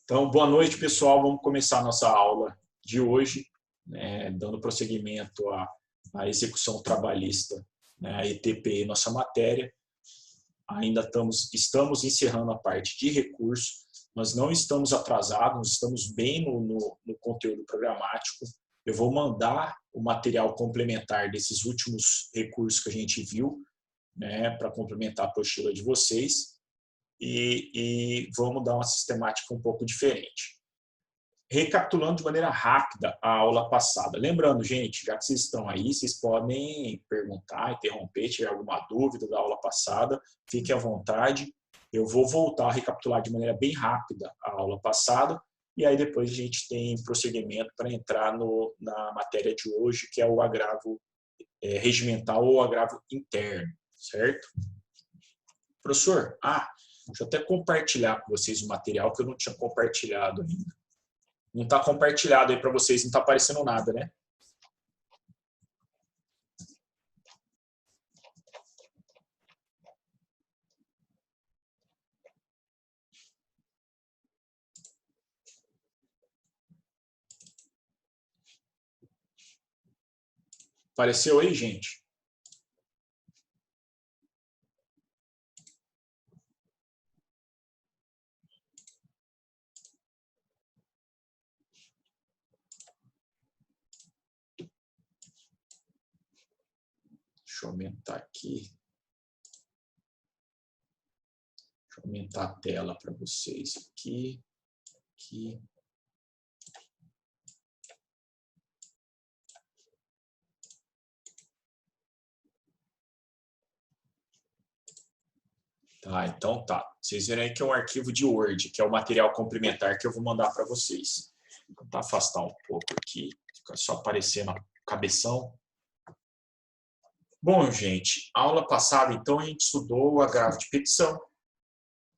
Então, boa noite, pessoal. Vamos começar a nossa aula de hoje, dando prosseguimento à execução trabalhista, a ETPI, nossa matéria. Ainda estamos encerrando a parte de recurso, nós não estamos atrasados, nós estamos bem no conteúdo programático. Eu vou mandar o material complementar desses últimos recursos que a gente viu, para complementar a apostila de vocês. E vamos dar uma sistemática um pouco diferente. Recapitulando de maneira rápida a aula passada. Lembrando, gente, já que vocês estão aí, vocês podem perguntar, interromper, tiver alguma dúvida da aula passada, fiquem à vontade. Eu vou voltar a recapitular de maneira bem rápida a aula passada, e aí depois a gente tem prosseguimento para entrar na matéria de hoje, que é o agravo regimental ou agravo interno, certo? Professor, deixa eu até compartilhar com vocês o material que eu não tinha compartilhado ainda. Não está compartilhado aí para vocês, não está aparecendo nada, né? Apareceu aí, gente? Deixa eu aumentar aqui. Deixa eu aumentar a tela para vocês aqui. Aqui. Tá, então tá. Vocês verem aí que é um arquivo de Word, que é o material complementar que eu vou mandar para vocês. Vou tentar afastar um pouco aqui, fica só aparecendo a cabeção. Bom, gente, aula passada, então, a gente estudou o agravo de petição. O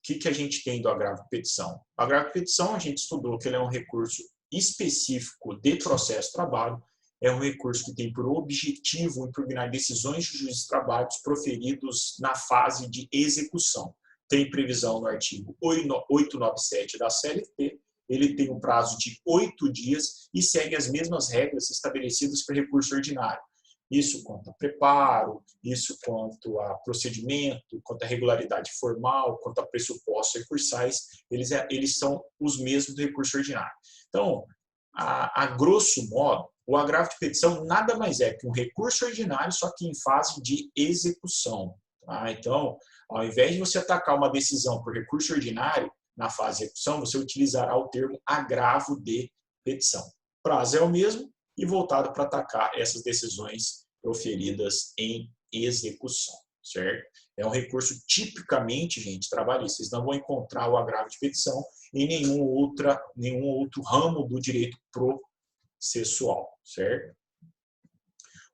que a gente tem do agravo de petição? O agravo de petição, a gente estudou que ele é um recurso específico de processo de trabalho, é um recurso que tem por objetivo impugnar decisões de juízes de trabalho proferidos na fase de execução. Tem previsão no artigo 897 da CLT, ele tem um prazo de 8 dias e segue as mesmas regras estabelecidas para recurso ordinário. Isso quanto a preparo, isso quanto a procedimento, quanto a regularidade formal, quanto a pressupostos recursais, eles são os mesmos do recurso ordinário. Então, a grosso modo, o agravo de petição nada mais é que um recurso ordinário, só que em fase de execução. Tá? Então, ao invés de você atacar uma decisão por recurso ordinário, na fase de execução, você utilizará o termo agravo de petição. O prazo é o mesmo, e voltado para atacar essas decisões proferidas em execução, certo? É um recurso tipicamente, gente, trabalhista. Vocês não vão encontrar o agravo de petição em nenhum outro ramo do direito processual, certo?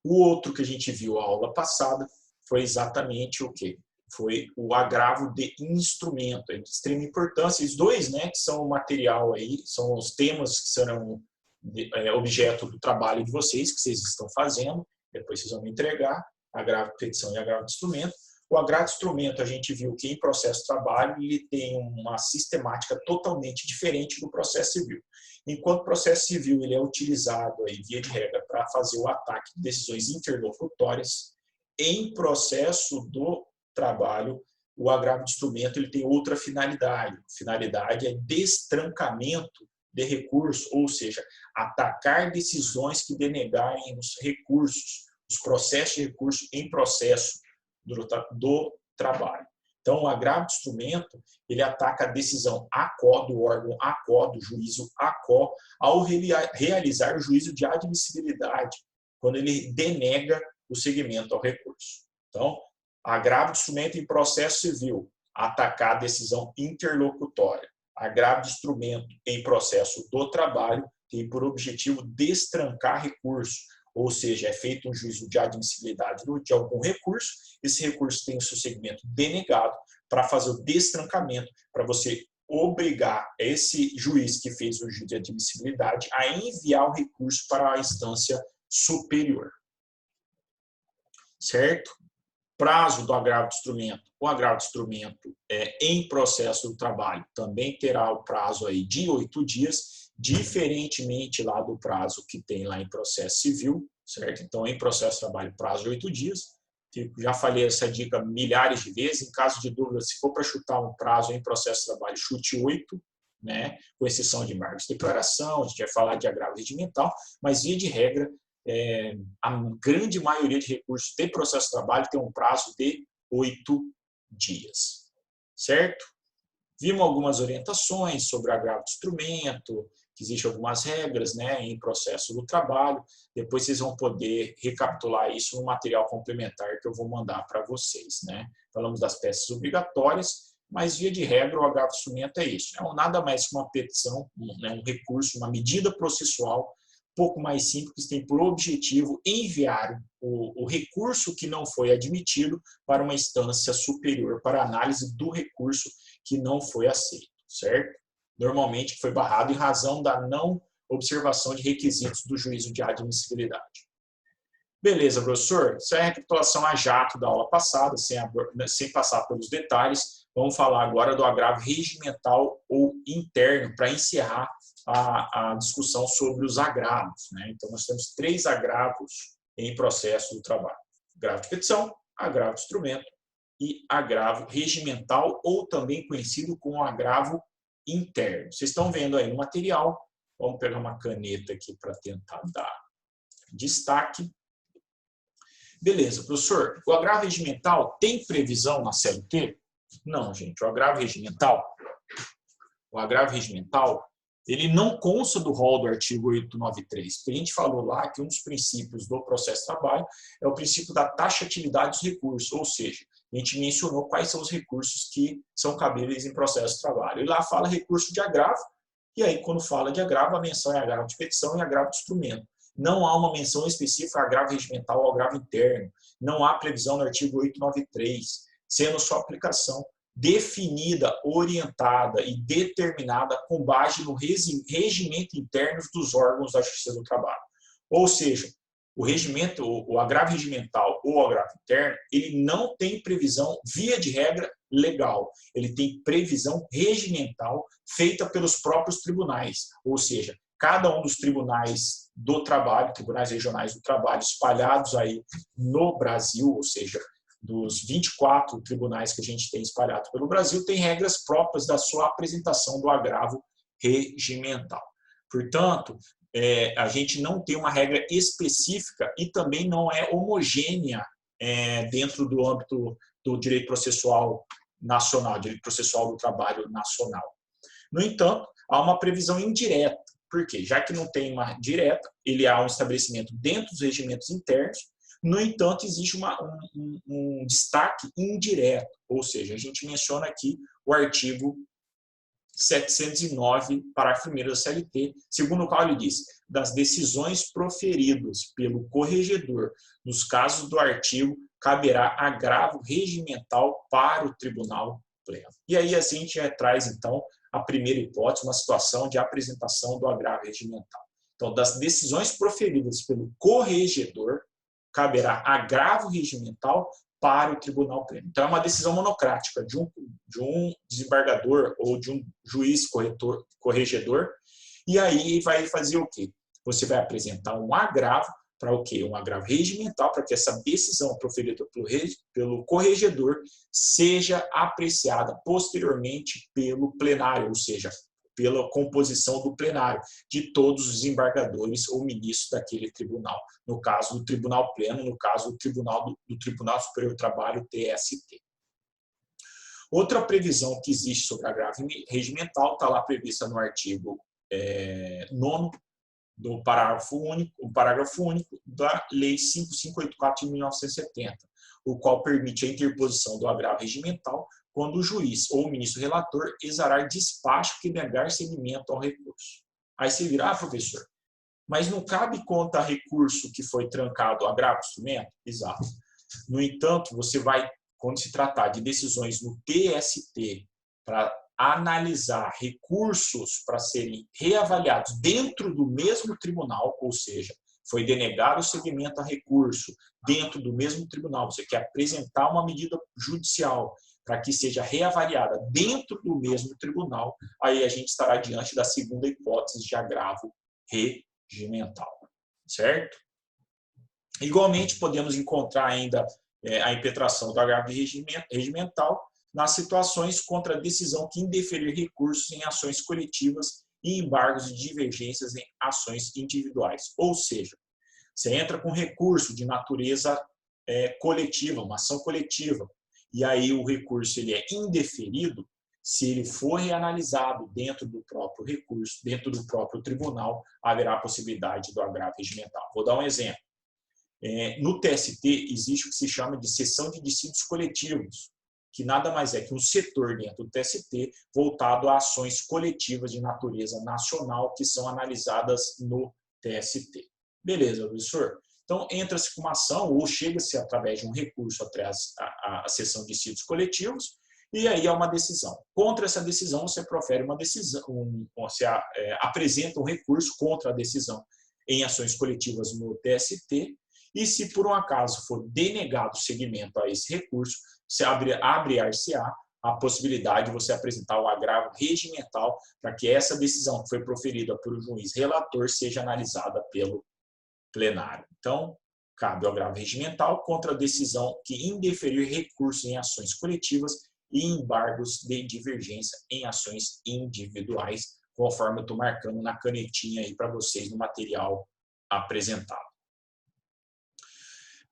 O outro que a gente viu a aula passada foi exatamente o quê? Foi o agravo de instrumento, é de extrema importância. Os dois, né, que são o material aí, são os temas que serão objeto do trabalho de vocês, que vocês estão fazendo, depois vocês vão me entregar, agravo de petição e agravo de instrumento. O agravo de instrumento, a gente viu que em processo de trabalho ele tem uma sistemática totalmente diferente do processo civil. Enquanto o processo civil ele é utilizado, aí, via de regra, para fazer o ataque de decisões interlocutórias, em processo do trabalho, o agravo de instrumento ele tem outra finalidade. A finalidade é destrancamento de recurso, ou seja, atacar decisões que denegarem os recursos, os processos de recurso em processo do trabalho. Então, o agravo de instrumento, ele ataca a decisão ACO, do órgão ACO, do juízo ACO, ao realizar o juízo de admissibilidade, quando ele denega o seguimento ao recurso. Então, agravo de instrumento em processo civil, atacar a decisão interlocutória. Agravo de instrumento em processo do trabalho tem por objetivo destrancar recurso, ou seja, é feito um juízo de admissibilidade de algum recurso, esse recurso tem o seu segmento denegado para fazer o destrancamento, para você obrigar esse juiz que fez o juízo de admissibilidade a enviar o recurso para a instância superior. Certo? Prazo do agravo de instrumento. O agravo de instrumento em processo do trabalho também terá o prazo aí de 8 dias, diferentemente lá do prazo que tem lá em processo civil, certo? Então, em processo de trabalho, prazo de 8 dias. Já falei essa dica milhares de vezes. Em caso de dúvida, se for para chutar um prazo em processo de trabalho, chute 8, né? Com exceção de embargos de declaração, a gente vai falar de agravo regimental, mas, via de regra, a grande maioria de recursos de processo de trabalho tem um prazo de 8 dias, certo? Vimos algumas orientações sobre agravo de instrumento, que existem algumas regras, né, em processo do trabalho. Depois vocês vão poder recapitular isso no material complementar que eu vou mandar para vocês, né? Falamos das peças obrigatórias, mas, via de regra, o agravo de instrumento é isso. É nada mais que uma petição, né, um recurso, uma medida processual pouco mais simples, tem por objetivo enviar o recurso que não foi admitido para uma instância superior para análise do recurso que não foi aceito, certo? Normalmente foi barrado em razão da não observação de requisitos do juízo de admissibilidade. Beleza, professor? Essa é a recapitulação a jato da aula passada, sem passar pelos detalhes. Vamos falar agora do agravo regimental ou interno, para encerrar a discussão sobre os agravos, né? Então, nós temos 3 agravos em processo do trabalho: agravo de petição, agravo de instrumento e agravo regimental, ou também conhecido como agravo interno. Vocês estão vendo aí no material. Vamos pegar uma caneta aqui para tentar dar destaque. Beleza, professor, o agravo regimental tem previsão na CLT? Não, gente, o agravo regimental, ele não consta do rol do artigo 893, porque a gente falou lá que um dos princípios do processo de trabalho é o princípio da taxatividade dos recursos, ou seja, a gente mencionou quais são os recursos que são cabíveis em processo de trabalho. E lá fala recurso de agravo, e aí quando fala de agravo, a menção é agravo de petição e agravo de instrumento. Não há uma menção específica a agravo regimental ou agravo interno. Não há previsão no artigo 893, sendo sua aplicação definida, orientada e determinada com base no regimento interno dos órgãos da Justiça do Trabalho. Ou seja, o agravo regimental ou o agravo interno, ele não tem previsão, via de regra, legal. Ele tem previsão regimental feita pelos próprios tribunais. Ou seja, cada um dos tribunais do trabalho, tribunais regionais do trabalho espalhados aí no Brasil, ou seja, dos 24 tribunais que a gente tem espalhados pelo Brasil, tem regras próprias da sua apresentação do agravo regimental. Portanto, a gente não tem uma regra específica e também não é homogênea dentro do âmbito do direito processual nacional, direito processual do trabalho nacional. No entanto, há uma previsão indireta. Por quê? Já que não tem uma direta, ele há um estabelecimento dentro dos regimentos internos. No entanto, existe um destaque indireto, ou seja, a gente menciona aqui o artigo 709, parágrafo 1º da CLT, segundo o qual ele diz: das decisões proferidas pelo corregedor nos casos do artigo, caberá agravo regimental para o tribunal pleno. E aí assim a gente traz, então, a primeira hipótese, uma situação de apresentação do agravo regimental. Então, das decisões proferidas pelo corregedor, caberá agravo regimental para o tribunal pleno. Então, é uma decisão monocrática de um desembargador ou de um juiz corregedor, e aí vai fazer o quê? Você vai apresentar um agravo para o quê? Um agravo regimental, para que essa decisão proferida pelo corregedor seja apreciada posteriormente pelo plenário, ou seja, pela composição do plenário, de todos os desembargadores ou ministros daquele tribunal. No caso do Tribunal Pleno, no caso do Tribunal Superior do Trabalho, TST. Outra previsão que existe sobre agravo regimental está lá prevista no artigo 9º do parágrafo único da Lei 5584 de 1970, o qual permite a interposição do agravo regimental quando o juiz ou o ministro relator exarar despacho que negar seguimento ao recurso. Aí você dirá, professor, mas não cabe conta recurso que foi trancado agravo de instrumento? Exato. No entanto, você vai, quando se tratar de decisões no TST, para analisar recursos para serem reavaliados dentro do mesmo tribunal, ou seja, foi denegado o seguimento a recurso dentro do mesmo tribunal, você quer apresentar uma medida judicial para que seja reavaliada dentro do mesmo tribunal, aí a gente estará diante da segunda hipótese de agravo regimental, certo? Igualmente, podemos encontrar ainda a impetração do agravo regimental nas situações contra a decisão que indeferir recursos em ações coletivas e embargos e divergências em ações individuais. Ou seja, você entra com recurso de natureza coletiva, uma ação coletiva, e aí o recurso ele é indeferido se ele for reanalisado dentro do próprio recurso, dentro do próprio tribunal, haverá a possibilidade do agravo regimental. Vou dar um exemplo. No TST existe o que se chama de seção de dissídios coletivos, que nada mais é que um setor dentro do TST voltado a ações coletivas de natureza nacional que são analisadas no TST. Beleza, professor? Então, entra-se com uma ação ou chega-se através de um recurso até a seção de dissídios coletivos e aí há uma decisão. Contra essa decisão, você profere uma decisão, você apresenta um recurso contra a decisão em ações coletivas no TST e se por um acaso for denegado o seguimento a esse recurso, você abre-se-á a possibilidade de você apresentar o agravo regimental para que essa decisão que foi proferida por um juiz relator seja analisada pelo plenário. Então, cabe o agravo regimental contra a decisão que indeferir recurso em ações coletivas e embargos de divergência em ações individuais, conforme eu estou marcando na canetinha aí para vocês no material apresentado.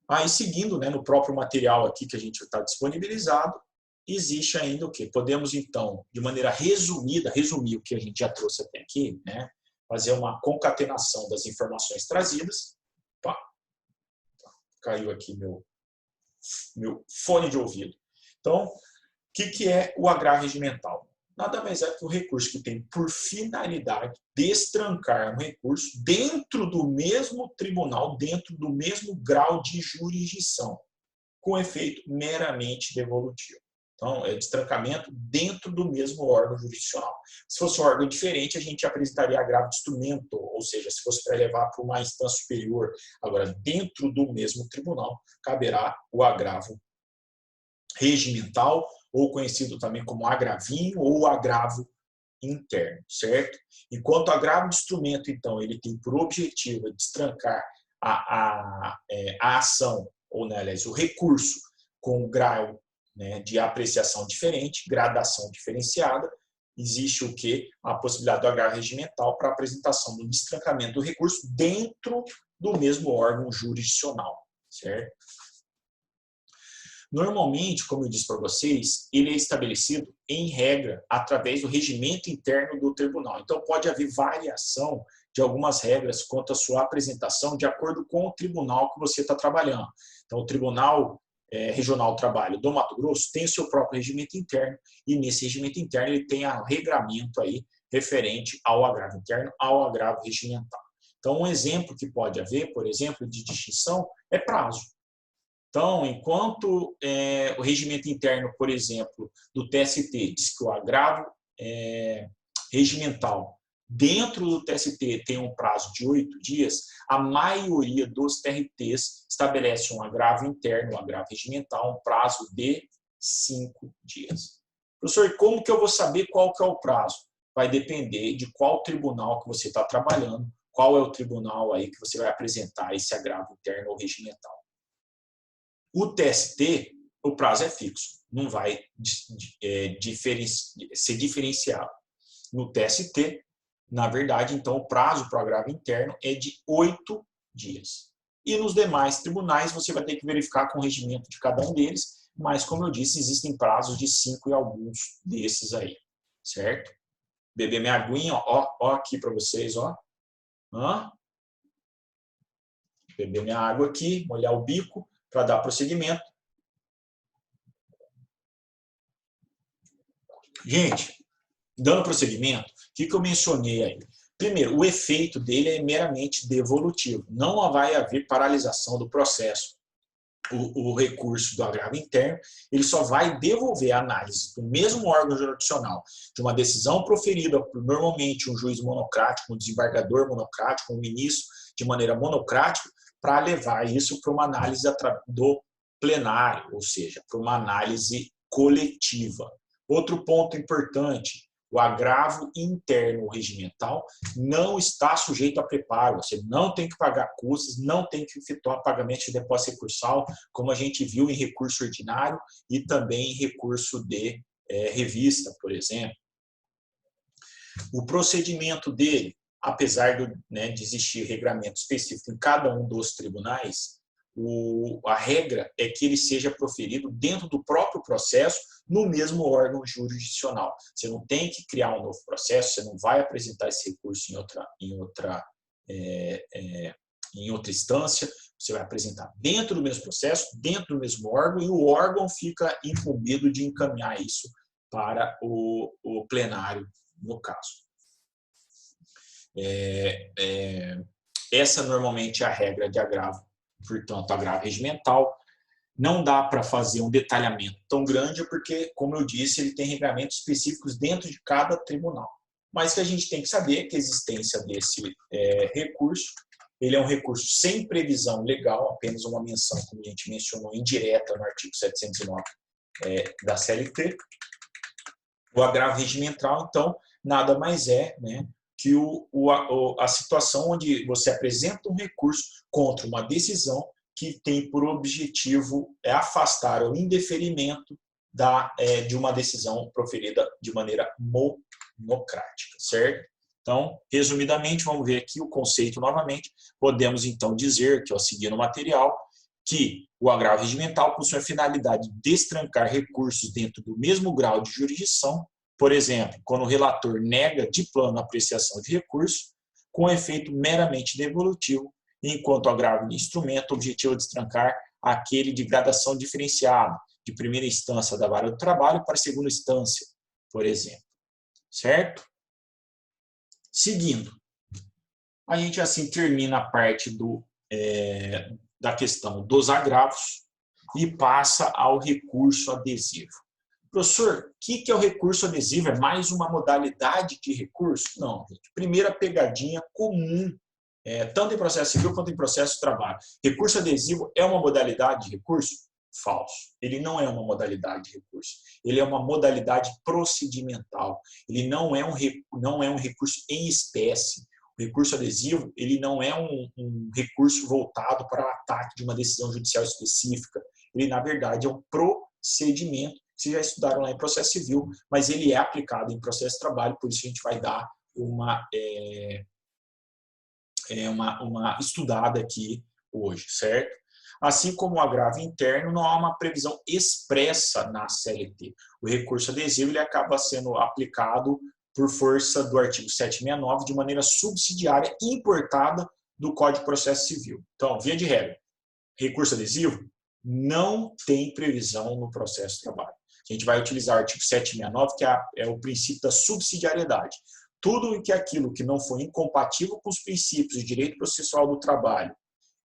Aí, seguindo, né, no próprio material aqui que a gente está disponibilizado, existe ainda o quê? Podemos, então, de maneira resumida, resumir o que a gente já trouxe até aqui, né? Fazer uma concatenação das informações trazidas. Opa, caiu aqui meu fone de ouvido. Então, o que é o agravo regimental? Nada mais é que um recurso que tem por finalidade destrancar um recurso dentro do mesmo tribunal, dentro do mesmo grau de jurisdição, com efeito meramente devolutivo. Então, é destrancamento dentro do mesmo órgão jurisdicional. Se fosse um órgão diferente, a gente apresentaria agravo de instrumento, ou seja, se fosse para levar para uma instância superior. Agora, dentro do mesmo tribunal, caberá o agravo regimental, ou conhecido também como agravinho ou agravo interno, certo? Enquanto o agravo de instrumento, então, ele tem por objetivo destrancar a ação, ou, né, aliás, o recurso com grau, né, de apreciação diferente, gradação diferenciada, existe o quê? A possibilidade do agravo regimental para a apresentação do destrancamento do recurso dentro do mesmo órgão jurisdicional, certo? Normalmente, como eu disse para vocês, ele é estabelecido, em regra, através do regimento interno do tribunal. Então, pode haver variação de algumas regras quanto à sua apresentação de acordo com o tribunal que você está trabalhando. Então, o Tribunal Regional do Trabalho do Mato Grosso tem o seu próprio regimento interno e nesse regimento interno ele tem o regramento aí referente ao agravo interno, ao agravo regimental. Então, um exemplo que pode haver, por exemplo, de distinção é prazo. Então, enquanto o regimento interno, por exemplo, do TST diz que o agravo regimental dentro do TST tem um prazo de 8 dias, a maioria dos TRTs estabelece um agravo interno, um agravo regimental, um prazo de 5 dias. Professor, como que eu vou saber qual que é o prazo? Vai depender de qual tribunal que você está trabalhando, qual é o tribunal aí que você vai apresentar esse agravo interno ou regimental. O TST, o prazo é fixo, não vai ser diferenciado. No TST, na verdade, então, o prazo para o agravo interno é de 8 dias. E nos demais tribunais, você vai ter que verificar com o regimento de cada um deles, mas, como eu disse, existem prazos de 5 e alguns desses aí, certo? Beber minha aguinha, ó aqui para vocês, ó. Beber minha água aqui, molhar o bico, para dar prosseguimento. Gente, dando prosseguimento, o que eu mencionei aí? Primeiro, o efeito dele é meramente devolutivo. Não vai haver paralisação do processo. O recurso do agravo interno, ele só vai devolver a análise do mesmo órgão jurisdicional de uma decisão proferida por, normalmente, um juiz monocrático, um desembargador monocrático, um ministro, de maneira monocrática para levar isso para uma análise do plenário, ou seja, para uma análise coletiva. Outro ponto importante, o agravo interno regimental não está sujeito a preparo, você não tem que pagar custos, não tem que efetuar pagamento de depósito recursal, como a gente viu em recurso ordinário e também em recurso de revista, por exemplo. O procedimento dele, apesar de existir regramento específico em cada um dos tribunais, a regra é que ele seja proferido dentro do próprio processo, no mesmo órgão jurisdicional. Você não tem que criar um novo processo, você não vai apresentar esse recurso em outra instância, você vai apresentar dentro do mesmo processo, dentro do mesmo órgão, e o órgão fica incumbido de encaminhar isso para o plenário, no caso. Essa normalmente é a regra de agravo, portanto, agravo regimental. Não dá para fazer um detalhamento tão grande, porque, como eu disse, ele tem regramentos específicos dentro de cada tribunal. Mas que a gente tem que saber que a existência desse recurso, ele é um recurso sem previsão legal, apenas uma menção, como a gente mencionou, indireta no artigo 709 da CLT. O agravo regimental, então, nada mais é, que a situação onde você apresenta um recurso contra uma decisão que tem por objetivo afastar o indeferimento de uma decisão proferida de maneira monocrática, certo? Então, resumidamente, vamos ver aqui o conceito novamente. Podemos, então, dizer, que ao seguir no material, que o agravo regimental possui a finalidade de destrancar recursos dentro do mesmo grau de jurisdição, por exemplo, quando o relator nega de plano a apreciação de recurso, com efeito meramente devolutivo, enquanto o agravo de instrumento objetivo de destrancar aquele de gradação diferenciada, de primeira instância da vara do trabalho para segunda instância, por exemplo. Certo? Seguindo, a gente assim termina a parte da questão dos agravos e passa ao recurso adesivo. Professor, o que é o recurso adesivo? É mais uma modalidade de recurso? Não, gente. Primeira pegadinha comum, tanto em processo civil quanto em processo de trabalho. Recurso adesivo é uma modalidade de recurso? Falso. Ele não é uma modalidade de recurso. Ele é uma modalidade procedimental. Ele não é um recurso em espécie. O recurso adesivo, ele não é um recurso voltado para o ataque de uma decisão judicial específica. Ele, na verdade, é um procedimento. Vocês já estudaram lá em processo civil, mas ele é aplicado em processo de trabalho, por isso a gente vai dar uma estudada aqui hoje, certo? Assim como o agravo interno, não há uma previsão expressa na CLT. O recurso adesivo ele acaba sendo aplicado por força do artigo 769 de maneira subsidiária importada do Código de Processo Civil. Então, via de regra, recurso adesivo não tem previsão no processo de trabalho. A gente vai utilizar o artigo 769, que é o princípio da subsidiariedade. Tudo que aquilo que não for incompatível com os princípios de direito processual do trabalho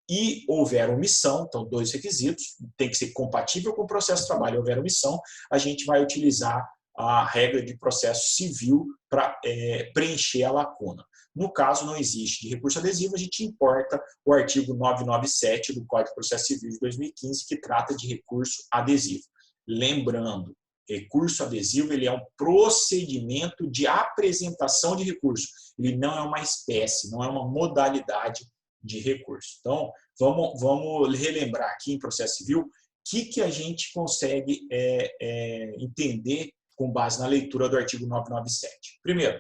e houver omissão, então dois requisitos, tem que ser compatível com o processo de trabalho e houver omissão, a gente vai utilizar a regra de processo civil para preencher a lacuna. No caso, não existe de recurso adesivo, a gente importa o artigo 997 do Código de Processo Civil de 2015, que trata de recurso adesivo. Lembrando, recurso adesivo ele é um procedimento de apresentação de recurso. Ele não é uma espécie, não é uma modalidade de recurso. Então, vamos relembrar aqui em processo civil o que a gente consegue entender com base na leitura do artigo 997. Primeiro,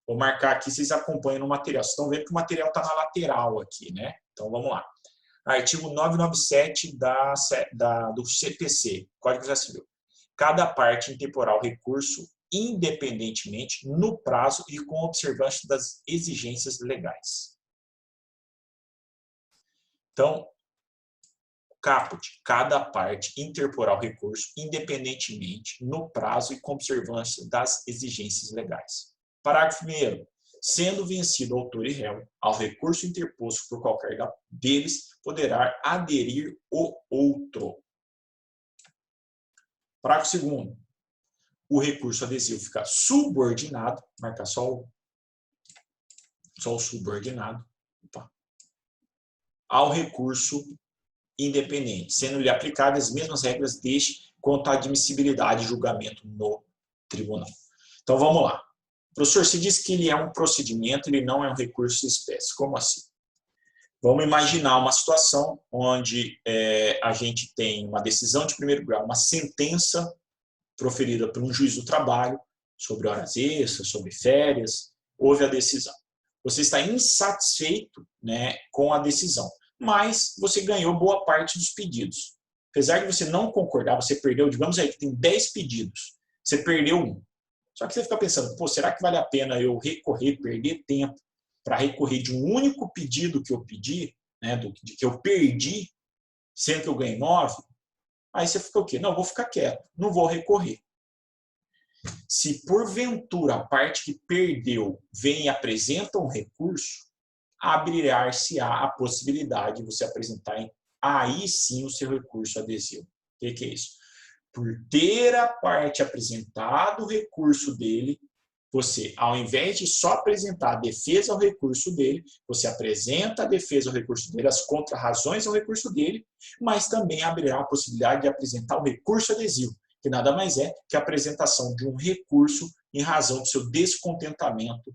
vou marcar aqui, vocês acompanham no material. Vocês estão vendo que o material está na lateral aqui, né? Então, vamos lá. Artigo 997 do CPC, Código de Processo Civil. Cada parte intemporal recurso independentemente, no prazo e com observância das exigências legais. Então, caput, cada parte interporá o recurso independentemente, no prazo e com observância das exigências legais. Parágrafo 1º. Sendo vencido autor e réu ao recurso interposto por qualquer deles, poderá aderir o outro. Parágrafo 2º. O recurso adesivo fica subordinado, marcar só o subordinado. Opa, ao recurso independente, sendo-lhe aplicadas as mesmas regras deste quanto à admissibilidade de julgamento no tribunal. Então, vamos lá. Professor, se diz que ele é um procedimento, ele não é um recurso de espécie. Como assim? Vamos imaginar uma situação onde a gente tem uma decisão de primeiro grau, uma sentença proferida por um juiz do trabalho sobre horas extras, sobre férias, houve a decisão. Você está insatisfeito, né, com a decisão, mas você ganhou boa parte dos pedidos. Apesar de você não concordar, você perdeu, digamos aí que tem 10 pedidos, você perdeu um. Só que você fica pensando, pô, será que vale a pena eu recorrer, perder tempo para recorrer de um único pedido que eu pedi, né, de que eu perdi, sendo que eu ganhei 9? Aí você fica o quê? Não, vou ficar quieto, não vou recorrer. Se porventura a parte que perdeu vem e apresenta um recurso, abrirá-se-á a possibilidade de você apresentar aí sim o seu recurso adesivo. O que é isso? Por ter a parte apresentado o recurso dele, você, ao invés de só apresentar a defesa ao recurso dele, você apresenta a defesa ao recurso dele, as contrarrazões ao recurso dele, mas também abrirá a possibilidade de apresentar o recurso adesivo, que nada mais é que a apresentação de um recurso em razão do seu descontentamento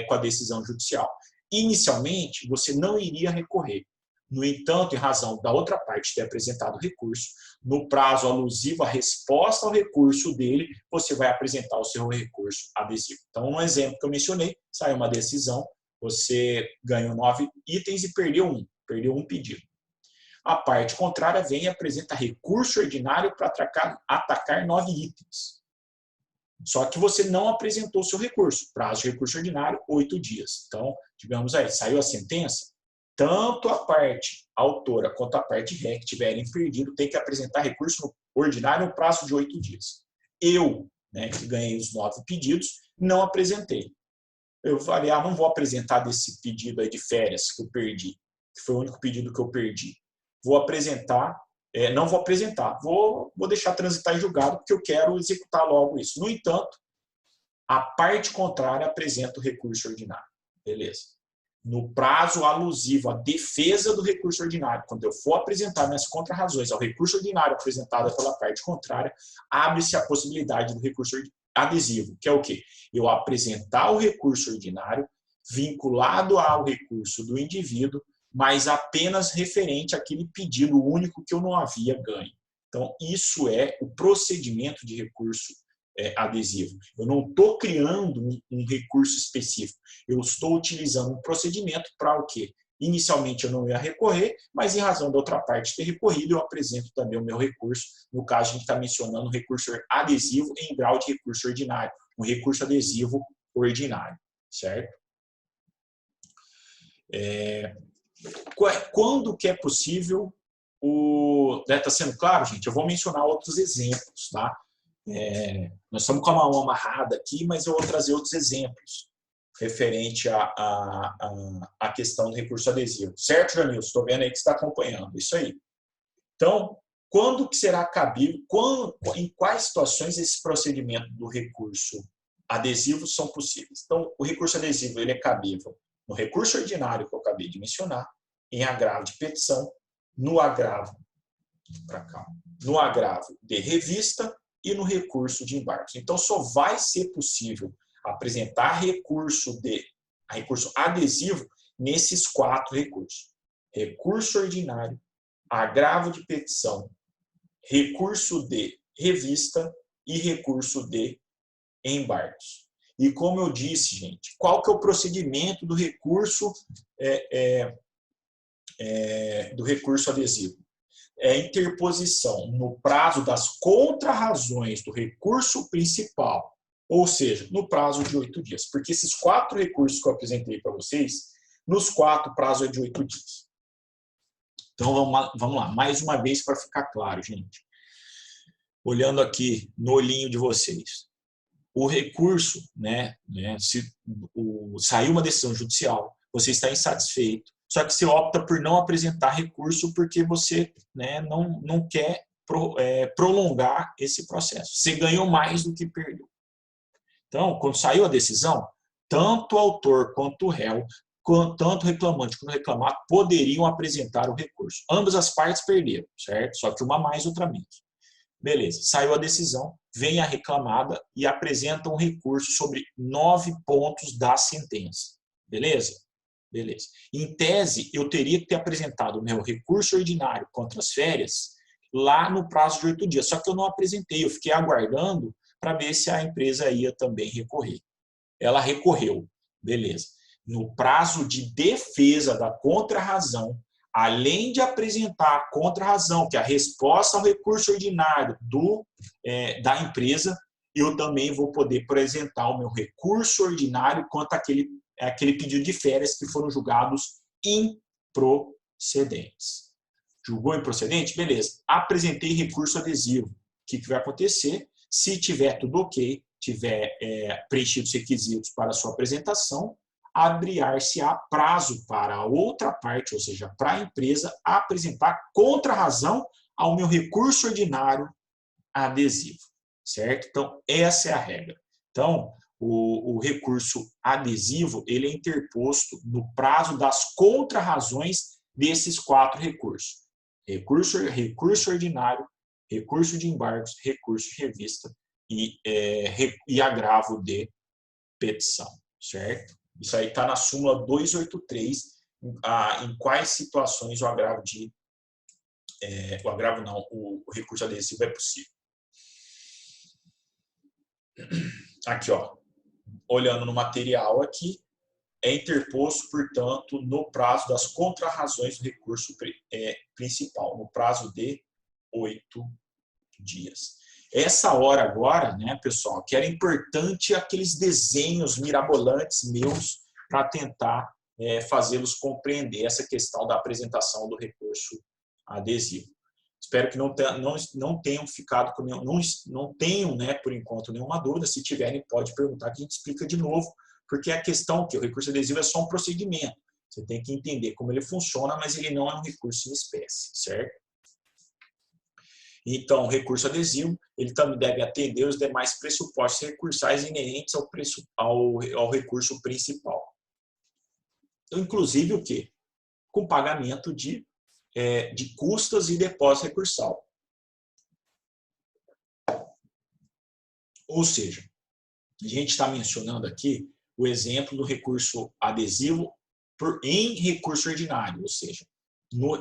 com a decisão judicial. Inicialmente, você não iria recorrer. No entanto, em razão da outra parte ter apresentado o recurso, no prazo alusivo à resposta ao recurso dele, você vai apresentar o seu recurso adesivo. Então, um exemplo que eu mencionei, saiu uma decisão, você ganhou 9 itens e perdeu um pedido. A parte contrária vem e apresenta recurso ordinário para atacar 9 itens. Só que você não apresentou o seu recurso. Prazo de recurso ordinário, 8 dias. Então, digamos aí, saiu a sentença, tanto a parte autora quanto a parte ré que tiverem perdido tem que apresentar recurso ordinário no prazo de 8 dias. Eu, né, que ganhei os 9 pedidos, não apresentei. Eu falei, não vou apresentar desse pedido aí de férias que eu perdi, que foi o único pedido que eu perdi. Vou apresentar, não vou apresentar, vou deixar transitar em julgado porque eu quero executar logo isso. No entanto, a parte contrária apresenta o recurso ordinário. Beleza. No prazo alusivo à defesa do recurso ordinário, quando eu for apresentar minhas contrarrazões ao recurso ordinário apresentado pela parte contrária, abre-se a possibilidade do recurso adesivo, que é o quê? Eu apresentar o recurso ordinário vinculado ao recurso do indivíduo, mas apenas referente àquele pedido único que eu não havia ganho. Então, isso é o procedimento de recurso adesivo. Eu não estou criando um recurso específico. Eu estou utilizando um procedimento para o quê? Inicialmente eu não ia recorrer, mas em razão da outra parte ter recorrido, eu apresento também o meu recurso. No caso, a gente está mencionando um recurso adesivo em grau de recurso ordinário. Um recurso adesivo ordinário, certo? Quando que é possível está sendo claro, gente? Eu vou mencionar outros exemplos, tá? Nós estamos com a mão amarrada aqui, mas eu vou trazer outros exemplos referente à questão do recurso adesivo. Certo, Jamil? Estou vendo aí que você está acompanhando. Isso aí. Então, quando que será cabível, em quais situações esse procedimento do recurso adesivo são possíveis? Então, o recurso adesivo ele é cabível no recurso ordinário que eu acabei de mencionar, em agravo de petição, no agravo de revista e no recurso de embargos. Então, só vai ser possível apresentar recurso adesivo nesses 4 recursos. Recurso ordinário, agravo de petição, recurso de revista e recurso de embargos. E como eu disse, gente, qual que é o procedimento do recurso adesivo? É interposição no prazo das contrarrazões do recurso principal, ou seja, no prazo de 8 dias. Porque esses 4 recursos que eu apresentei para vocês, nos 4 o prazo é de 8 dias. Então, vamos lá, mais uma vez para ficar claro, gente. Olhando aqui no olhinho de vocês. O recurso, se saiu uma decisão judicial, você está insatisfeito, só que você opta por não apresentar recurso porque você não quer prolongar esse processo. Você ganhou mais do que perdeu. Então, quando saiu a decisão, tanto o autor quanto o réu tanto o reclamante quanto o reclamado poderiam apresentar o recurso. Ambas as partes perderam, certo? Só que uma mais, outra menos. Beleza, saiu a decisão, vem a reclamada e apresenta um recurso sobre 9 pontos da sentença. Beleza? Beleza. Em tese, eu teria que ter apresentado o meu recurso ordinário contra as férias lá no prazo de 8 dias. Só que eu não apresentei, eu fiquei aguardando para ver se a empresa ia também recorrer. Ela recorreu. Beleza. No prazo de defesa da contrarrazão, além de apresentar a contrarrazão, que é a resposta ao recurso ordinário da empresa, eu também vou poder apresentar o meu recurso ordinário quanto àquele pedido de férias que foram julgados improcedentes. Julgou improcedente? Beleza. Apresentei recurso adesivo. O que vai acontecer? Se tiver tudo ok, tiver preenchido os requisitos para a sua apresentação, abrir-se-á prazo para a outra parte, ou seja, para a empresa, apresentar contrarrazão ao meu recurso ordinário adesivo, certo? Então, essa é a regra. Então, o recurso adesivo, ele é interposto no prazo das contrarrazões desses 4 recursos. Recurso ordinário, recurso de embargos, recurso de revista e agravo de petição, certo? Isso aí está na súmula 283, em quais situações o recurso adesivo é possível. Aqui, ó, olhando no material aqui, é interposto, portanto, no prazo das contrarrazões do recurso principal, no prazo de 8 dias. Essa hora agora, né, pessoal, que era importante aqueles desenhos mirabolantes meus para tentar fazê-los compreender essa questão da apresentação do recurso adesivo. Espero que não tenham ficado com não tenham, né, por enquanto, nenhuma dúvida. Se tiverem, pode perguntar que a gente explica de novo, porque a questão que o recurso adesivo é só um procedimento. Você tem que entender como ele funciona, mas ele não é um recurso em espécie, certo? Então, o recurso adesivo, ele também deve atender os demais pressupostos recursais inerentes ao recurso principal. Inclusive o quê? Com pagamento de custas e depósito recursal. Ou seja, a gente está mencionando aqui o exemplo do recurso adesivo em recurso ordinário, ou seja,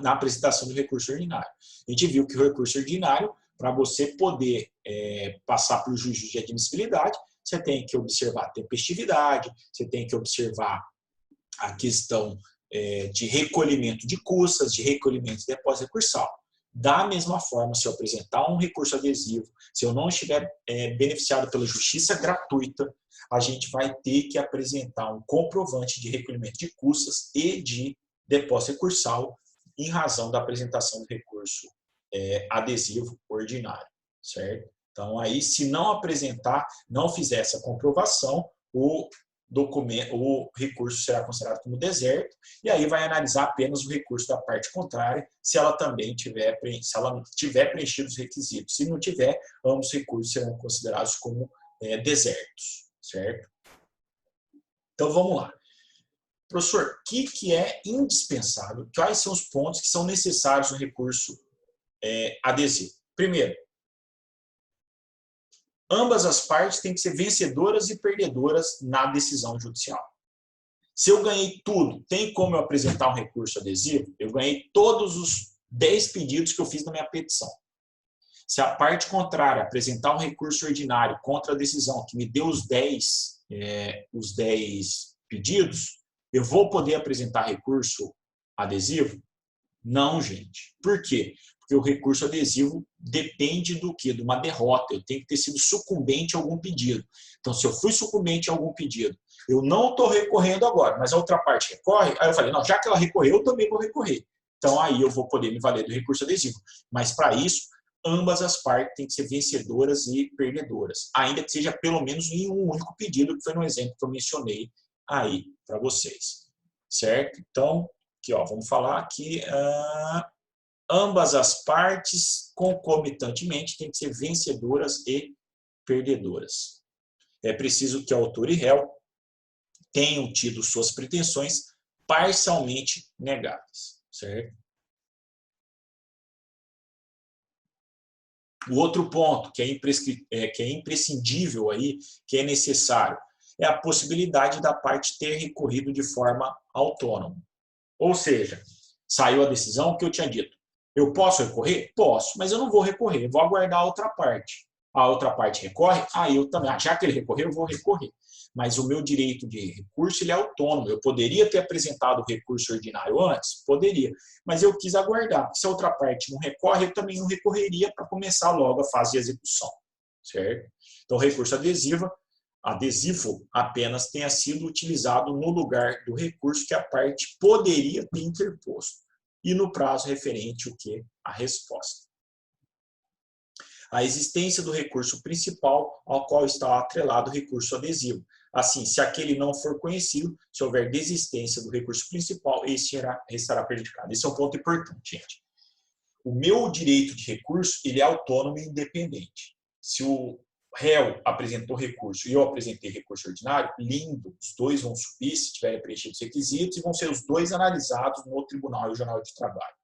na apresentação do recurso ordinário. A gente viu que o recurso ordinário, para você poder passar pelo juízo de admissibilidade, você tem que observar a tempestividade, você tem que observar a questão de recolhimento de custas, de recolhimento de depósito recursal. Da mesma forma, se eu apresentar um recurso adesivo, se eu não estiver beneficiado pela justiça gratuita, a gente vai ter que apresentar um comprovante de recolhimento de custas e de depósito recursal em razão da apresentação do recurso adesivo ordinário, certo? Então, aí, se não apresentar, não fizer essa comprovação, o recurso será considerado como deserto e aí vai analisar apenas o recurso da parte contrária, se ela tiver preenchido os requisitos. Se não tiver, ambos os recursos serão considerados como desertos, certo? Então, vamos lá. Professor, o que é indispensável? Quais são os pontos que são necessários no recurso adesivo? Primeiro, ambas as partes têm que ser vencedoras e perdedoras na decisão judicial. Se eu ganhei tudo, tem como eu apresentar um recurso adesivo? Eu ganhei todos os 10 pedidos que eu fiz na minha petição. Se a parte contrária apresentar um recurso ordinário contra a decisão que me deu os 10 pedidos, eu vou poder apresentar recurso adesivo? Não, gente. Por quê? Porque o recurso adesivo depende do quê? De uma derrota. Eu tenho que ter sido sucumbente a algum pedido. Então, se eu fui sucumbente a algum pedido, eu não estou recorrendo agora, mas a outra parte recorre, aí eu falei, não, já que ela recorreu, eu também vou recorrer. Então, aí eu vou poder me valer do recurso adesivo. Mas, para isso, ambas as partes têm que ser vencedoras e perdedoras, ainda que seja pelo menos em um único pedido, que foi no exemplo que eu mencionei aí para vocês. Certo? Então, aqui, ó, vamos falar aqui, ambas as partes concomitantemente têm que ser vencedoras e perdedoras. É preciso que autor e réu tenham tido suas pretensões parcialmente negadas, certo? O outro ponto que é imprescindível aí, que é necessário, é a possibilidade da parte ter recorrido de forma autônoma. Ou seja, saiu a decisão que eu tinha dito. Eu posso recorrer? Posso, mas eu não vou recorrer, eu vou aguardar a outra parte. A outra parte recorre, aí eu também, já que ele recorreu, eu vou recorrer. Mas o meu direito de recurso ele é autônomo. Eu poderia ter apresentado o recurso ordinário antes? Poderia. Mas eu quis aguardar. Se a outra parte não recorre, eu também não recorreria para começar logo a fase de execução. Certo? Então, o recurso adesivo apenas tenha sido utilizado no lugar do recurso que a parte poderia ter interposto. E no prazo referente o que? A resposta. A existência do recurso principal ao qual está atrelado o recurso adesivo. Assim, se aquele não for conhecido, se houver desistência do recurso principal, esse estará prejudicado. Esse é um ponto importante, gente. O meu direito de recurso ele é autônomo e independente. Se o réu apresentou recurso e eu apresentei recurso ordinário, lindo, os dois vão subir se tiverem preenchido os requisitos e vão ser os dois analisados no Tribunal Regional de Trabalho.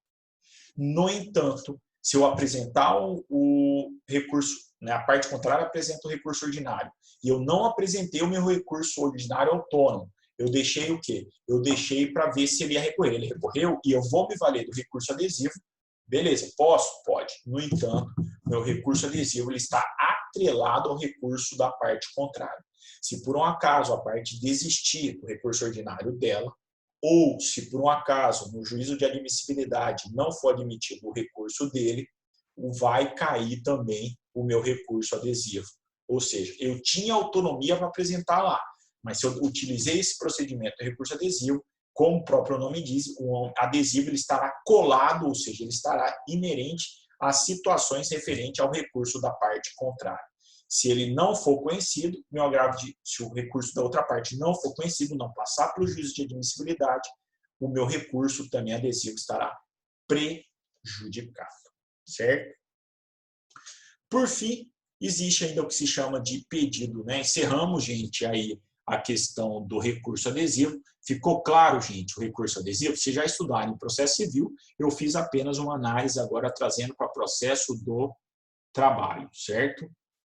No entanto, se eu apresentar o recurso, né, a parte contrária apresenta o recurso ordinário, e eu não apresentei o meu recurso ordinário autônomo, eu deixei o quê? Eu deixei para ver se ele ia recorrer. Ele recorreu e eu vou me valer do recurso adesivo. Beleza, posso? Pode. No entanto, meu recurso adesivo ele está atrelado ao recurso da parte contrária. Se por um acaso a parte desistir do recurso ordinário dela, ou se por um acaso no juízo de admissibilidade não for admitido o recurso dele, vai cair também o meu recurso adesivo. Ou seja, eu tinha autonomia para apresentar lá, mas se eu utilizei esse procedimento de recurso adesivo, como o próprio nome diz, o adesivo ele estará colado, ou seja, ele estará inerente às situações referentes ao recurso da parte contrária. Se ele não for conhecido, se o recurso da outra parte não for conhecido, não passar pelo juízo de admissibilidade, o meu recurso também adesivo estará prejudicado, certo? Por fim, existe ainda o que se chama de pedido, né? Encerramos, gente, aí a questão do recurso adesivo. Ficou claro, gente, o recurso adesivo? Se já estudaram em processo civil, eu fiz apenas uma análise agora trazendo para processo do trabalho, certo?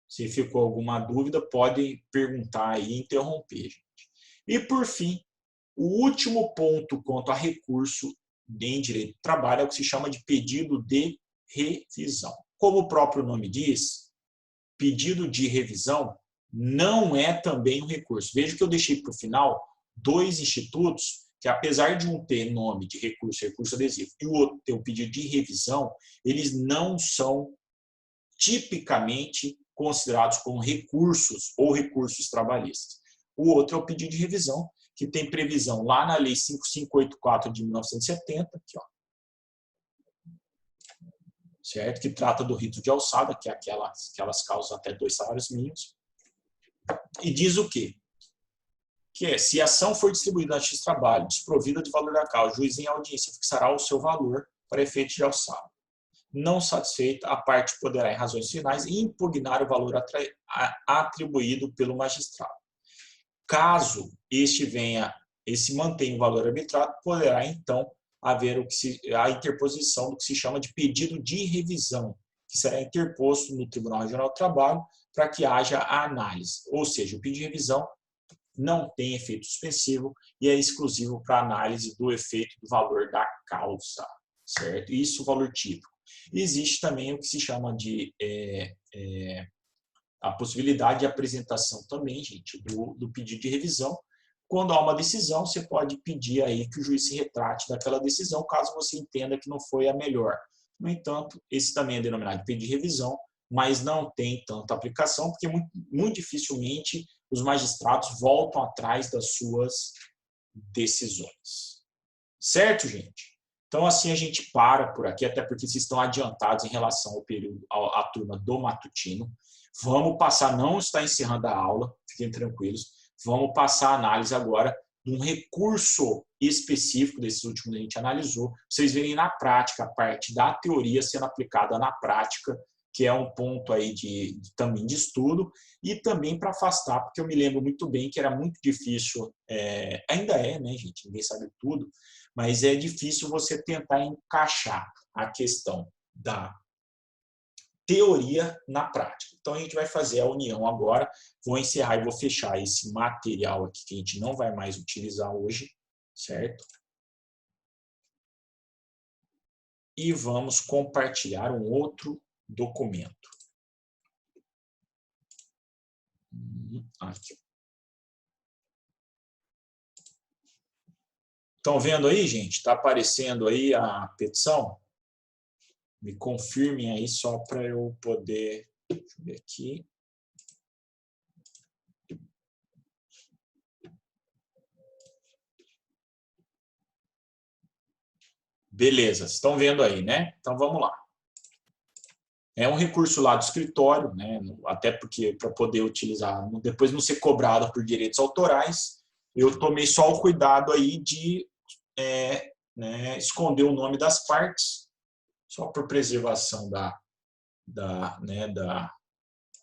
Se ficou alguma dúvida, podem perguntar aí e interromper, gente. E, por fim, o último ponto quanto a recurso em direito do trabalho é o que se chama de pedido de revisão. Como o próprio nome diz, pedido de revisão não é também um recurso. Veja que eu deixei para o final dois institutos que, apesar de um ter nome de recurso adesivo, e o outro ter um pedido de revisão, eles não são tipicamente considerados como recursos ou recursos trabalhistas. O outro é o pedido de revisão, que tem previsão lá na Lei 5584 de 1970, aqui, ó, certo? Que trata do rito de alçada, que é aquelas causas até 2 salários mínimos. E diz o quê? Que é, se a ação for distribuída na X-Trabalho, desprovida de valor da causa, o juiz em audiência fixará o seu valor para efeito de alçada. Não satisfeita, a parte poderá, em razões finais, impugnar o valor atribuído pelo magistrado. Caso esse mantenha o valor arbitrado, poderá, então, haver a interposição do que se chama de pedido de revisão, que será interposto no Tribunal Regional do Trabalho para que haja a análise. Ou seja, o pedido de revisão não tem efeito suspensivo e é exclusivo para análise do efeito do valor da causa, certo? Isso é o valor típico. E existe também o que se chama de a possibilidade de apresentação também, gente, do pedido de revisão. Quando há uma decisão, você pode pedir aí que o juiz se retrate daquela decisão, caso você entenda que não foi a melhor. No entanto, esse também é denominado de pedido de revisão, mas não tem tanta aplicação, porque muito dificilmente os magistrados voltam atrás das suas decisões. Certo, gente? Então, assim a gente para por aqui, até porque vocês estão adiantados em relação ao período, à turma do matutino. Vamos passar, não está encerrando a aula, fiquem tranquilos, vamos passar a análise agora de um recurso específico desses últimos que a gente analisou, vocês verem na prática a parte da teoria sendo aplicada na prática que é um ponto aí também de estudo, e também para afastar, porque eu me lembro muito bem que era muito difícil, ainda é, né, gente? Ninguém sabe tudo, mas é difícil você tentar encaixar a questão da teoria na prática. Então, a gente vai fazer a união agora. Vou encerrar e vou fechar esse material aqui que a gente não vai mais utilizar hoje, certo? E vamos compartilhar um outro documento. Aqui. Estão vendo aí, gente? Está aparecendo aí a petição? Me confirmem aí só para eu poder... Deixa eu ver aqui. Beleza, estão vendo aí, né? Então vamos lá. É um recurso lá do escritório, né? Até porque para poder utilizar, depois não ser cobrado por direitos autorais, eu tomei só o cuidado aí de né, esconder o nome das partes, só por preservação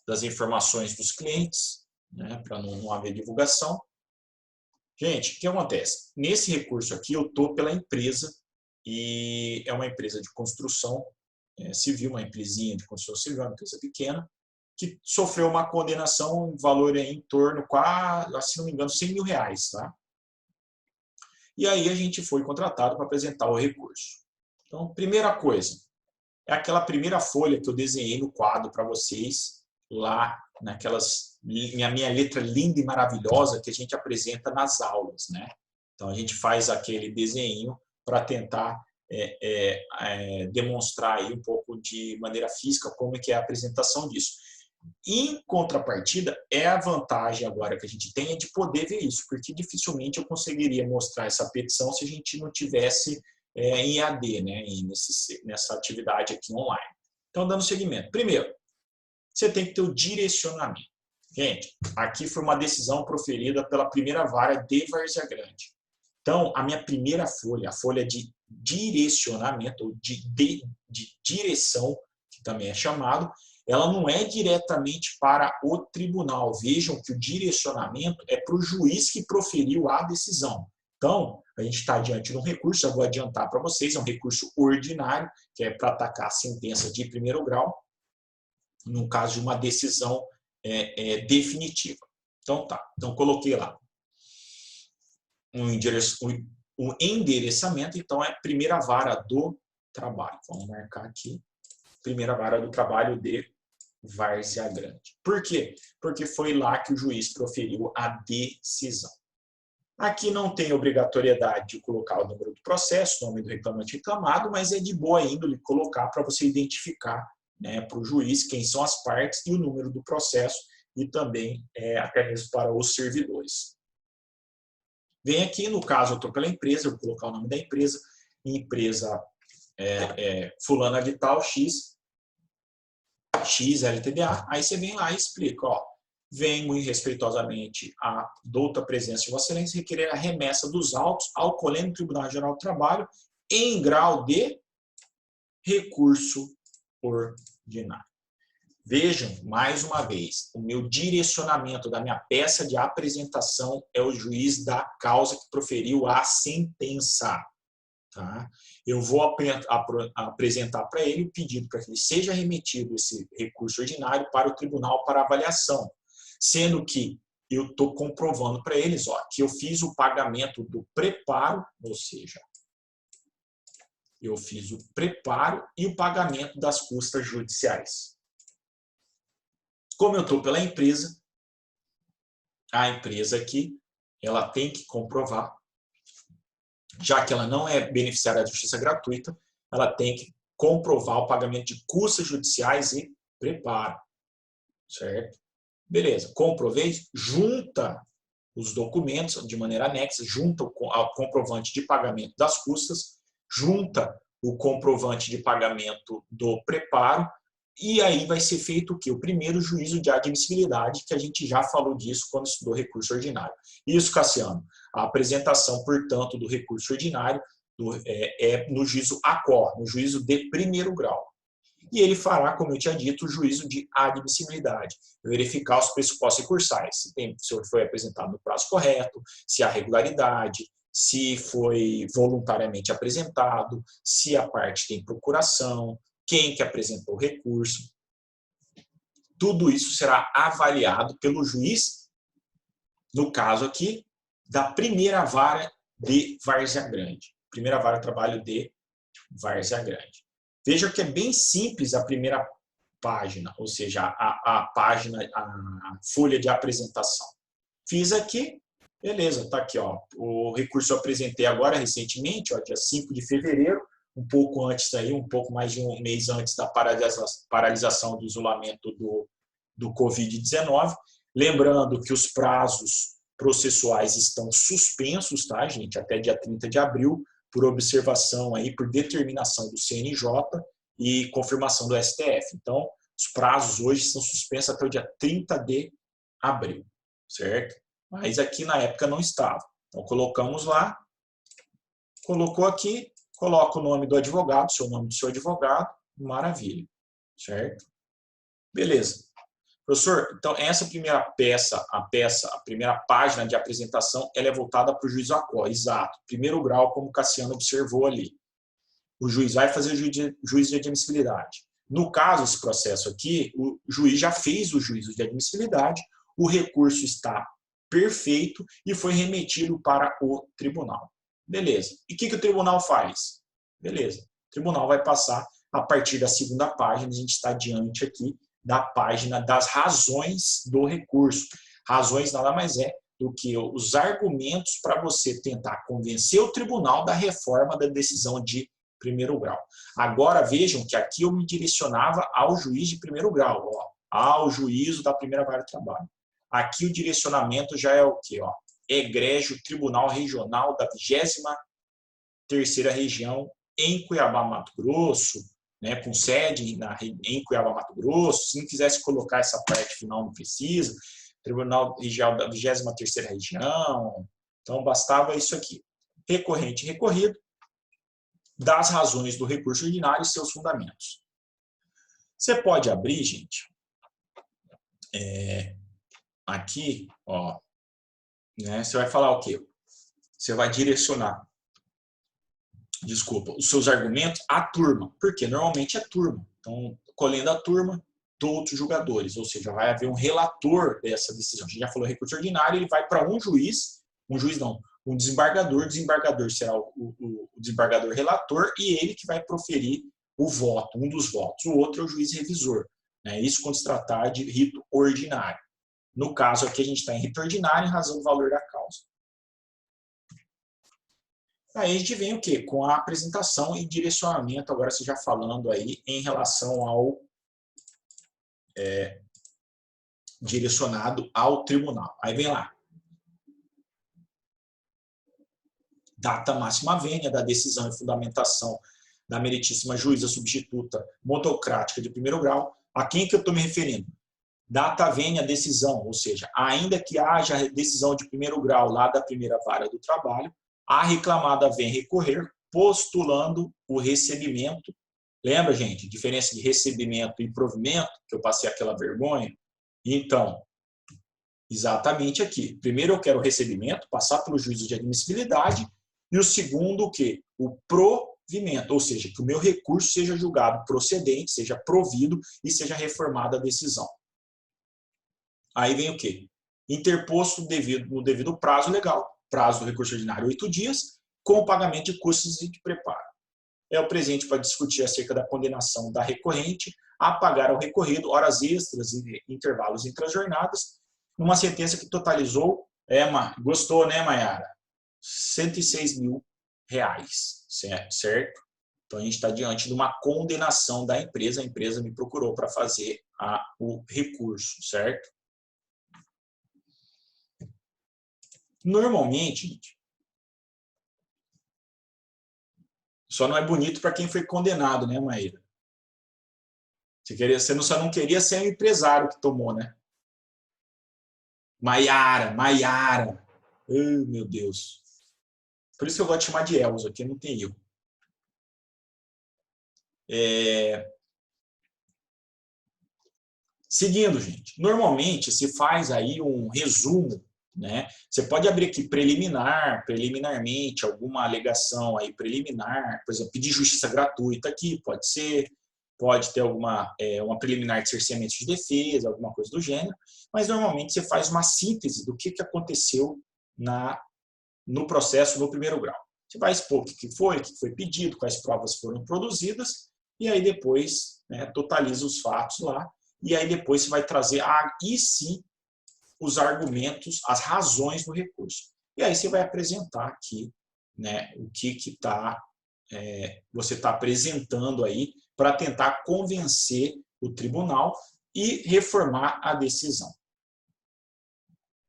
das informações dos clientes, né, para não haver divulgação. Gente, o que acontece? Nesse recurso aqui, eu estou pela empresa, e é uma empresa de construção civil, uma empresinha de construção civil, uma empresa pequena, que sofreu uma condenação, um valor em torno, quase, se não me engano, R$100.000, tá? E aí a gente foi contratado para apresentar o recurso. Então, primeira coisa, é aquela primeira folha que eu desenhei no quadro para vocês, lá naquelas, minha letra linda e maravilhosa que a gente apresenta nas aulas, né? Então, a gente faz aquele desenho para tentar demonstrar aí um pouco de maneira física como é que é a apresentação disso. Em contrapartida, a vantagem agora que a gente tem é de poder ver isso, porque dificilmente eu conseguiria mostrar essa petição se a gente não tivesse em EAD, né, nessa atividade aqui online. Então, dando seguimento. Primeiro, você tem que ter o direcionamento. Gente, aqui foi uma decisão proferida pela primeira vara de Várzea Grande. Então, a minha primeira folha, a folha de direcionamento, ou de direção, que também é chamado, ela não é diretamente para o tribunal. Vejam que o direcionamento é para o juiz que proferiu a decisão. Então, a gente está diante de um recurso, eu vou adiantar para vocês, é um recurso ordinário, que é para atacar a sentença de primeiro grau, no caso de uma decisão definitiva. Então, tá. Então, coloquei lá um endereçamento, então é a primeira vara do trabalho. Vamos marcar aqui, primeira vara do trabalho de Várzea Grande. Por quê? Porque foi lá que o juiz proferiu a decisão. Aqui não tem obrigatoriedade de colocar o número do processo, o nome do reclamante reclamado, mas é de boa índole colocar para você identificar, né, para o juiz quem são as partes e o número do processo, e também até mesmo para os servidores. Vem aqui, no caso eu estou pela empresa, eu vou colocar o nome da empresa, empresa fulana de tal, X LTDA, aí você vem lá e explica, ó, venho respeitosamente a douta presença de Vossa Excelência requerer a remessa dos autos ao Colégio Tribunal Geral do Trabalho em grau de recurso ordinário. Vejam, mais uma vez, o meu direcionamento da minha peça de apresentação é o juiz da causa que proferiu a sentença. Tá? Eu vou apresentar para ele o pedido para que ele seja remetido esse recurso ordinário para o tribunal para avaliação, sendo que eu estou comprovando para eles que eu fiz o pagamento do preparo, ou seja, eu fiz o preparo e o pagamento das custas judiciais. Como eu estou pela empresa, a empresa aqui, ela tem que comprovar, já que ela não é beneficiária da justiça gratuita, ela tem que comprovar o pagamento de custas judiciais e preparo. Certo? Beleza. Comprovei, junta os documentos de maneira anexa, junta o comprovante de pagamento das custas, junta o comprovante de pagamento do preparo, e aí vai ser feito o quê? O primeiro juízo de admissibilidade, que a gente já falou disso quando estudou recurso ordinário. Isso, Cassiano, a apresentação, portanto, do recurso ordinário é no juízo ACOR, no juízo de primeiro grau. e ele fará, como eu tinha dito, o juízo de admissibilidade, verificar os pressupostos recursais, se foi apresentado no prazo correto, se há regularidade, se foi voluntariamente apresentado, se a parte tem procuração, quem que apresentou o recurso. Tudo isso será avaliado pelo juiz, no caso aqui, da primeira vara de Várzea Grande. Primeira vara de trabalho de Várzea Grande. Veja que é bem simples a primeira página, ou seja, a página, a folha de apresentação. Fiz aqui, beleza, está aqui, ó, o recurso eu apresentei agora recentemente, ó, dia 5 de fevereiro, um pouco antes aí, um pouco mais de um mês antes da paralisação do isolamento do Covid-19. Lembrando que os prazos processuais estão suspensos, tá, gente, até dia 30 de abril, por observação aí, por determinação do CNJ e confirmação do STF. Então, os prazos hoje estão suspensos até o dia 30 de abril, certo? Mas aqui na época não estava. Então, colocamos lá, colocou aqui, coloca o nome do advogado, seu nome do seu advogado, maravilha, certo? Beleza. Professor, então essa primeira peça, a primeira página de apresentação, ela é voltada para o juiz ACO, exato. Primeiro grau, como o Cassiano observou ali. O juiz vai fazer o juízo de admissibilidade. No caso, esse processo aqui, o juiz já fez o juízo de admissibilidade, o recurso está perfeito e foi remetido para o tribunal. Beleza. E o que o tribunal faz? Beleza. O tribunal vai passar, a partir da segunda página, a gente está diante aqui da página das razões do recurso. Razões nada mais é do que os argumentos para você tentar convencer o tribunal da reforma da decisão de primeiro grau. Agora vejam que aqui eu me direcionava ao juiz de primeiro grau, ó, ao juízo da primeira vara de trabalho. Aqui o direcionamento já é o quê? Ó? Egrégio Tribunal Regional da 23ª Região em Cuiabá, Mato Grosso, né, com sede em Cuiabá, Mato Grosso. Se não quisesse colocar essa parte final, não precisa. Tribunal Regional da 23ª Região. Então, bastava isso aqui. Recorrente e recorrido, das razões do recurso ordinário e seus fundamentos. Você pode abrir, gente, aqui, ó, né, você vai falar o quê? Você vai direcionar, desculpa, os seus argumentos à turma, porque normalmente é turma. Então, colhendo a turma de outros julgadores, ou seja, vai haver um relator dessa decisão. A gente já falou recurso ordinário, ele vai para um juiz não, um desembargador. O desembargador será o desembargador relator e ele que vai proferir o voto, um dos votos. O outro é o juiz revisor. Né? Isso quando se tratar de rito ordinário. No caso aqui, a gente está em rito ordinário em razão do valor da causa. Aí a gente vem o quê? Com a apresentação e direcionamento, agora você já falando aí em relação ao direcionado ao tribunal. Aí vem lá. Data máxima vênia da decisão e fundamentação da meritíssima juíza substituta monocrática de primeiro grau. A quem que eu estou me referindo? Data vênia decisão, ou seja, ainda que haja decisão de primeiro grau lá da primeira vara do trabalho, a reclamada vem recorrer postulando o recebimento. Lembra, gente, diferença de recebimento e provimento, que eu passei aquela vergonha? Então, exatamente aqui. Primeiro eu quero o recebimento, passar pelo juízo de admissibilidade, e o segundo o quê? O provimento, ou seja, que o meu recurso seja julgado procedente, seja provido e seja reformada a decisão. Aí vem o quê? Interposto no devido prazo legal, prazo do recurso ordinário 8 dias, com o pagamento de custos de preparo. É o presente para discutir acerca da condenação da recorrente a pagar ao recorrido horas extras e intervalos entre as jornadas, numa sentença que totalizou, gostou, né, Mayara? R$106 mil, certo? Então, a gente está diante de uma condenação da empresa. A empresa me procurou para fazer o recurso, certo? Normalmente, gente, só não é bonito para quem foi condenado, né, Maíra? Você só não queria ser o empresário que tomou, né? Maiara. Oh, meu Deus. Por isso que eu gosto de chamar de Elza, aqui não tem eu. Seguindo, gente, normalmente se faz aí um resumo, né? Você pode abrir aqui preliminarmente, alguma alegação aí preliminar, por exemplo, pedir justiça gratuita aqui, pode ser, pode ter alguma uma preliminar de cerceamento de defesa, alguma coisa do gênero, mas normalmente você faz uma síntese do que aconteceu no processo no primeiro grau. Você vai expor o que foi pedido, quais provas foram produzidas, e aí depois, né, totaliza os fatos lá, e aí depois você vai trazer aí sim os argumentos, as razões do recurso. E aí você vai apresentar aqui, né, o que você está apresentando aí para tentar convencer o tribunal e reformar a decisão.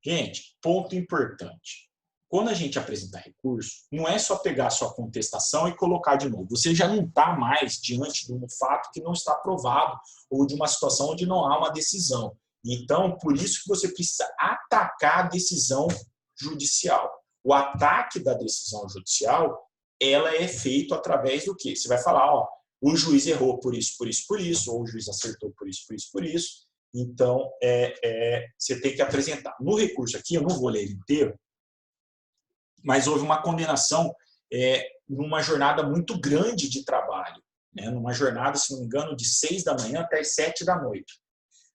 Gente, ponto importante. Quando a gente apresentar recurso, não é só pegar a sua contestação e colocar de novo. Você já não está mais diante de um fato que não está provado ou de uma situação onde não há uma decisão. Então, por isso que você precisa atacar a decisão judicial. O ataque da decisão judicial, ela é feito através do quê? Você vai falar, ó, o juiz errou por isso, ou o juiz acertou por isso. Então, você tem que apresentar. No recurso aqui, eu não vou ler ele inteiro, mas houve uma condenação numa jornada muito grande de trabalho, né? Numa jornada, se não me engano, de 6 da manhã até 7 da noite.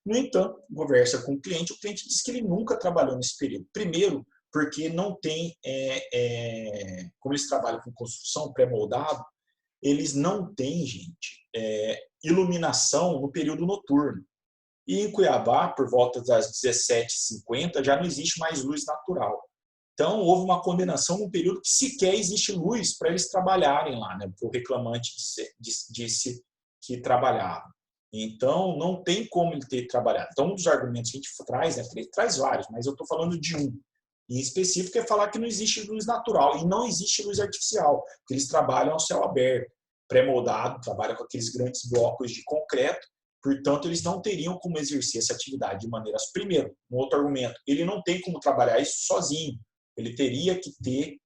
No entanto, conversa com o cliente diz que ele nunca trabalhou nesse período. Primeiro, porque não tem, como eles trabalham com construção pré-moldado, eles não têm, gente, iluminação no período noturno. E em Cuiabá, por volta das 17h50, já não existe mais luz natural. Então, houve uma condenação num período que sequer existe luz para eles trabalharem lá, né? O reclamante disse que trabalhava. Então, não tem como ele ter trabalhado. Então, um dos argumentos que a gente traz, né? Ele traz vários, mas eu estou falando de um. Em específico, é falar que não existe luz natural e não existe luz artificial, porque eles trabalham ao céu aberto, pré-moldado, trabalham com aqueles grandes blocos de concreto. Portanto, eles não teriam como exercer essa atividade de maneiras. Primeiro, um outro argumento, ele não tem como trabalhar isso sozinho. Ele teria que ter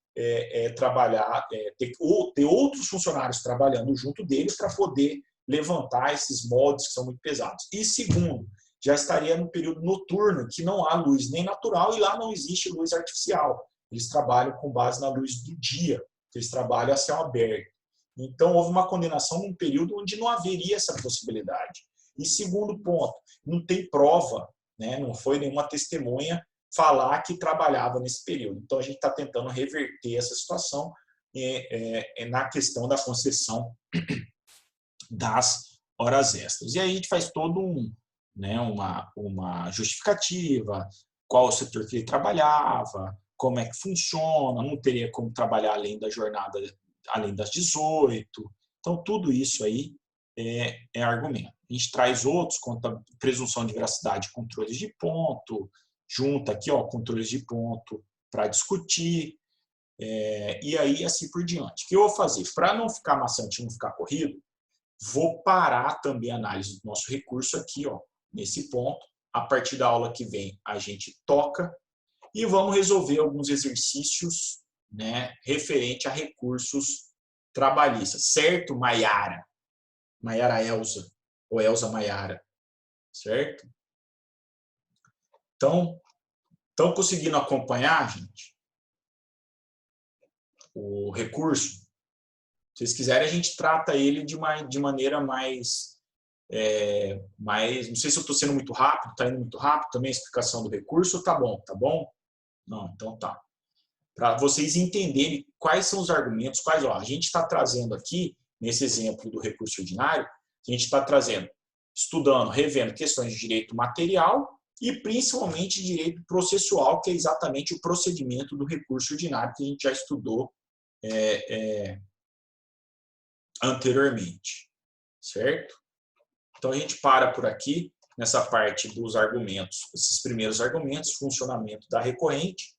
ter outros funcionários trabalhando junto dele para poder levantar esses moldes que são muito pesados. E segundo, já estaria no período noturno, que não há luz nem natural e lá não existe luz artificial. Eles trabalham com base na luz do dia, eles trabalham a céu aberto. Então, houve uma condenação num período onde não haveria essa possibilidade. E segundo ponto, não tem prova, né? Não foi nenhuma testemunha falar que trabalhava nesse período. Então, a gente está tentando reverter essa situação na questão da concessão das horas extras. E aí a gente faz todo uma justificativa, qual o setor que ele trabalhava, como é que funciona, não teria como trabalhar além da jornada, além das 18. Então, tudo isso aí é argumento. A gente traz outros, conta presunção de veracidade, controles de ponto, junta aqui, ó, controles de ponto para discutir, e aí assim por diante. O que eu vou fazer? Para não ficar maçante, não ficar corrido, vou parar também a análise do nosso recurso aqui, ó, nesse ponto. A partir da aula que vem, a gente toca e vamos resolver alguns exercícios, né, referente a recursos trabalhistas. Certo, Maiara? Maiara Elza, ou Elza Maiara, certo? Então, estão conseguindo acompanhar, gente, o recurso? Se vocês quiserem, a gente trata ele de maneira mais, não sei se eu estou sendo muito rápido, está indo muito rápido também a explicação do recurso, tá bom, tá bom? Não, então tá. Para vocês entenderem quais são os argumentos, a gente está trazendo aqui, nesse exemplo do recurso ordinário, a gente está trazendo, estudando, revendo questões de direito material e principalmente direito processual, que é exatamente o procedimento do recurso ordinário que a gente já estudou anteriormente, certo? Então, a gente para por aqui, nessa parte dos argumentos, esses primeiros argumentos, funcionamento da recorrente,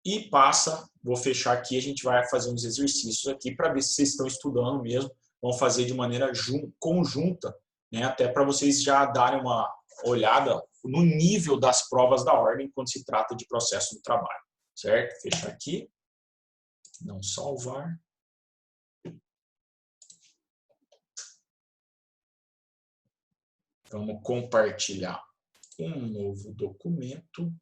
e vou fechar aqui, a gente vai fazer uns exercícios aqui para ver se vocês estão estudando mesmo, vão fazer de maneira conjunta, né, até para vocês já darem uma olhada no nível das provas da ordem quando se trata de processo do trabalho, certo? Fechar aqui, não salvar. Vamos compartilhar um novo documento.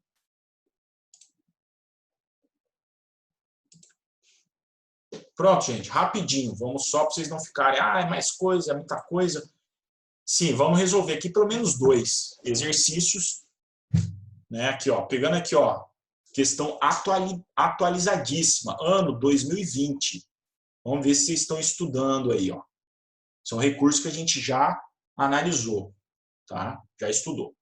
Pronto, gente, rapidinho. Vamos só para vocês não ficarem, é mais coisa, é muita coisa. Sim, vamos resolver aqui pelo menos 2 exercícios, né? Aqui, ó, pegando aqui, ó, questão atualizadíssima, ano 2020. Vamos ver se vocês estão estudando aí, ó. São recursos que a gente já analisou, tá? Já estudou.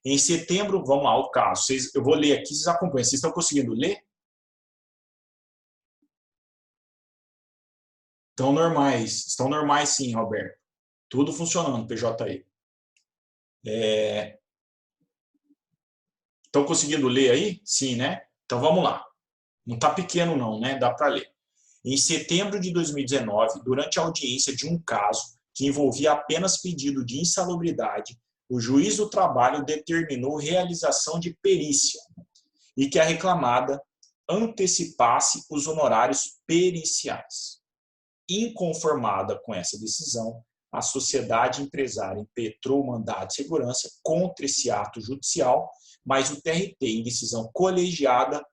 Em setembro, vamos lá, o caso. Eu vou ler aqui, vocês acompanham. Vocês estão conseguindo ler? Estão normais sim, Roberto. Tudo funcionando, PJE. Estão conseguindo ler aí? Sim, né? Então vamos lá. Não está pequeno não, né? Dá para ler. Em setembro de 2019, durante a audiência de um caso que envolvia apenas pedido de insalubridade, o juiz do trabalho determinou realização de perícia e que a reclamada antecipasse os honorários periciais. Inconformada com essa decisão, a sociedade empresária impetrou mandado de segurança contra esse ato judicial, mas o TRT, em decisão colegiada,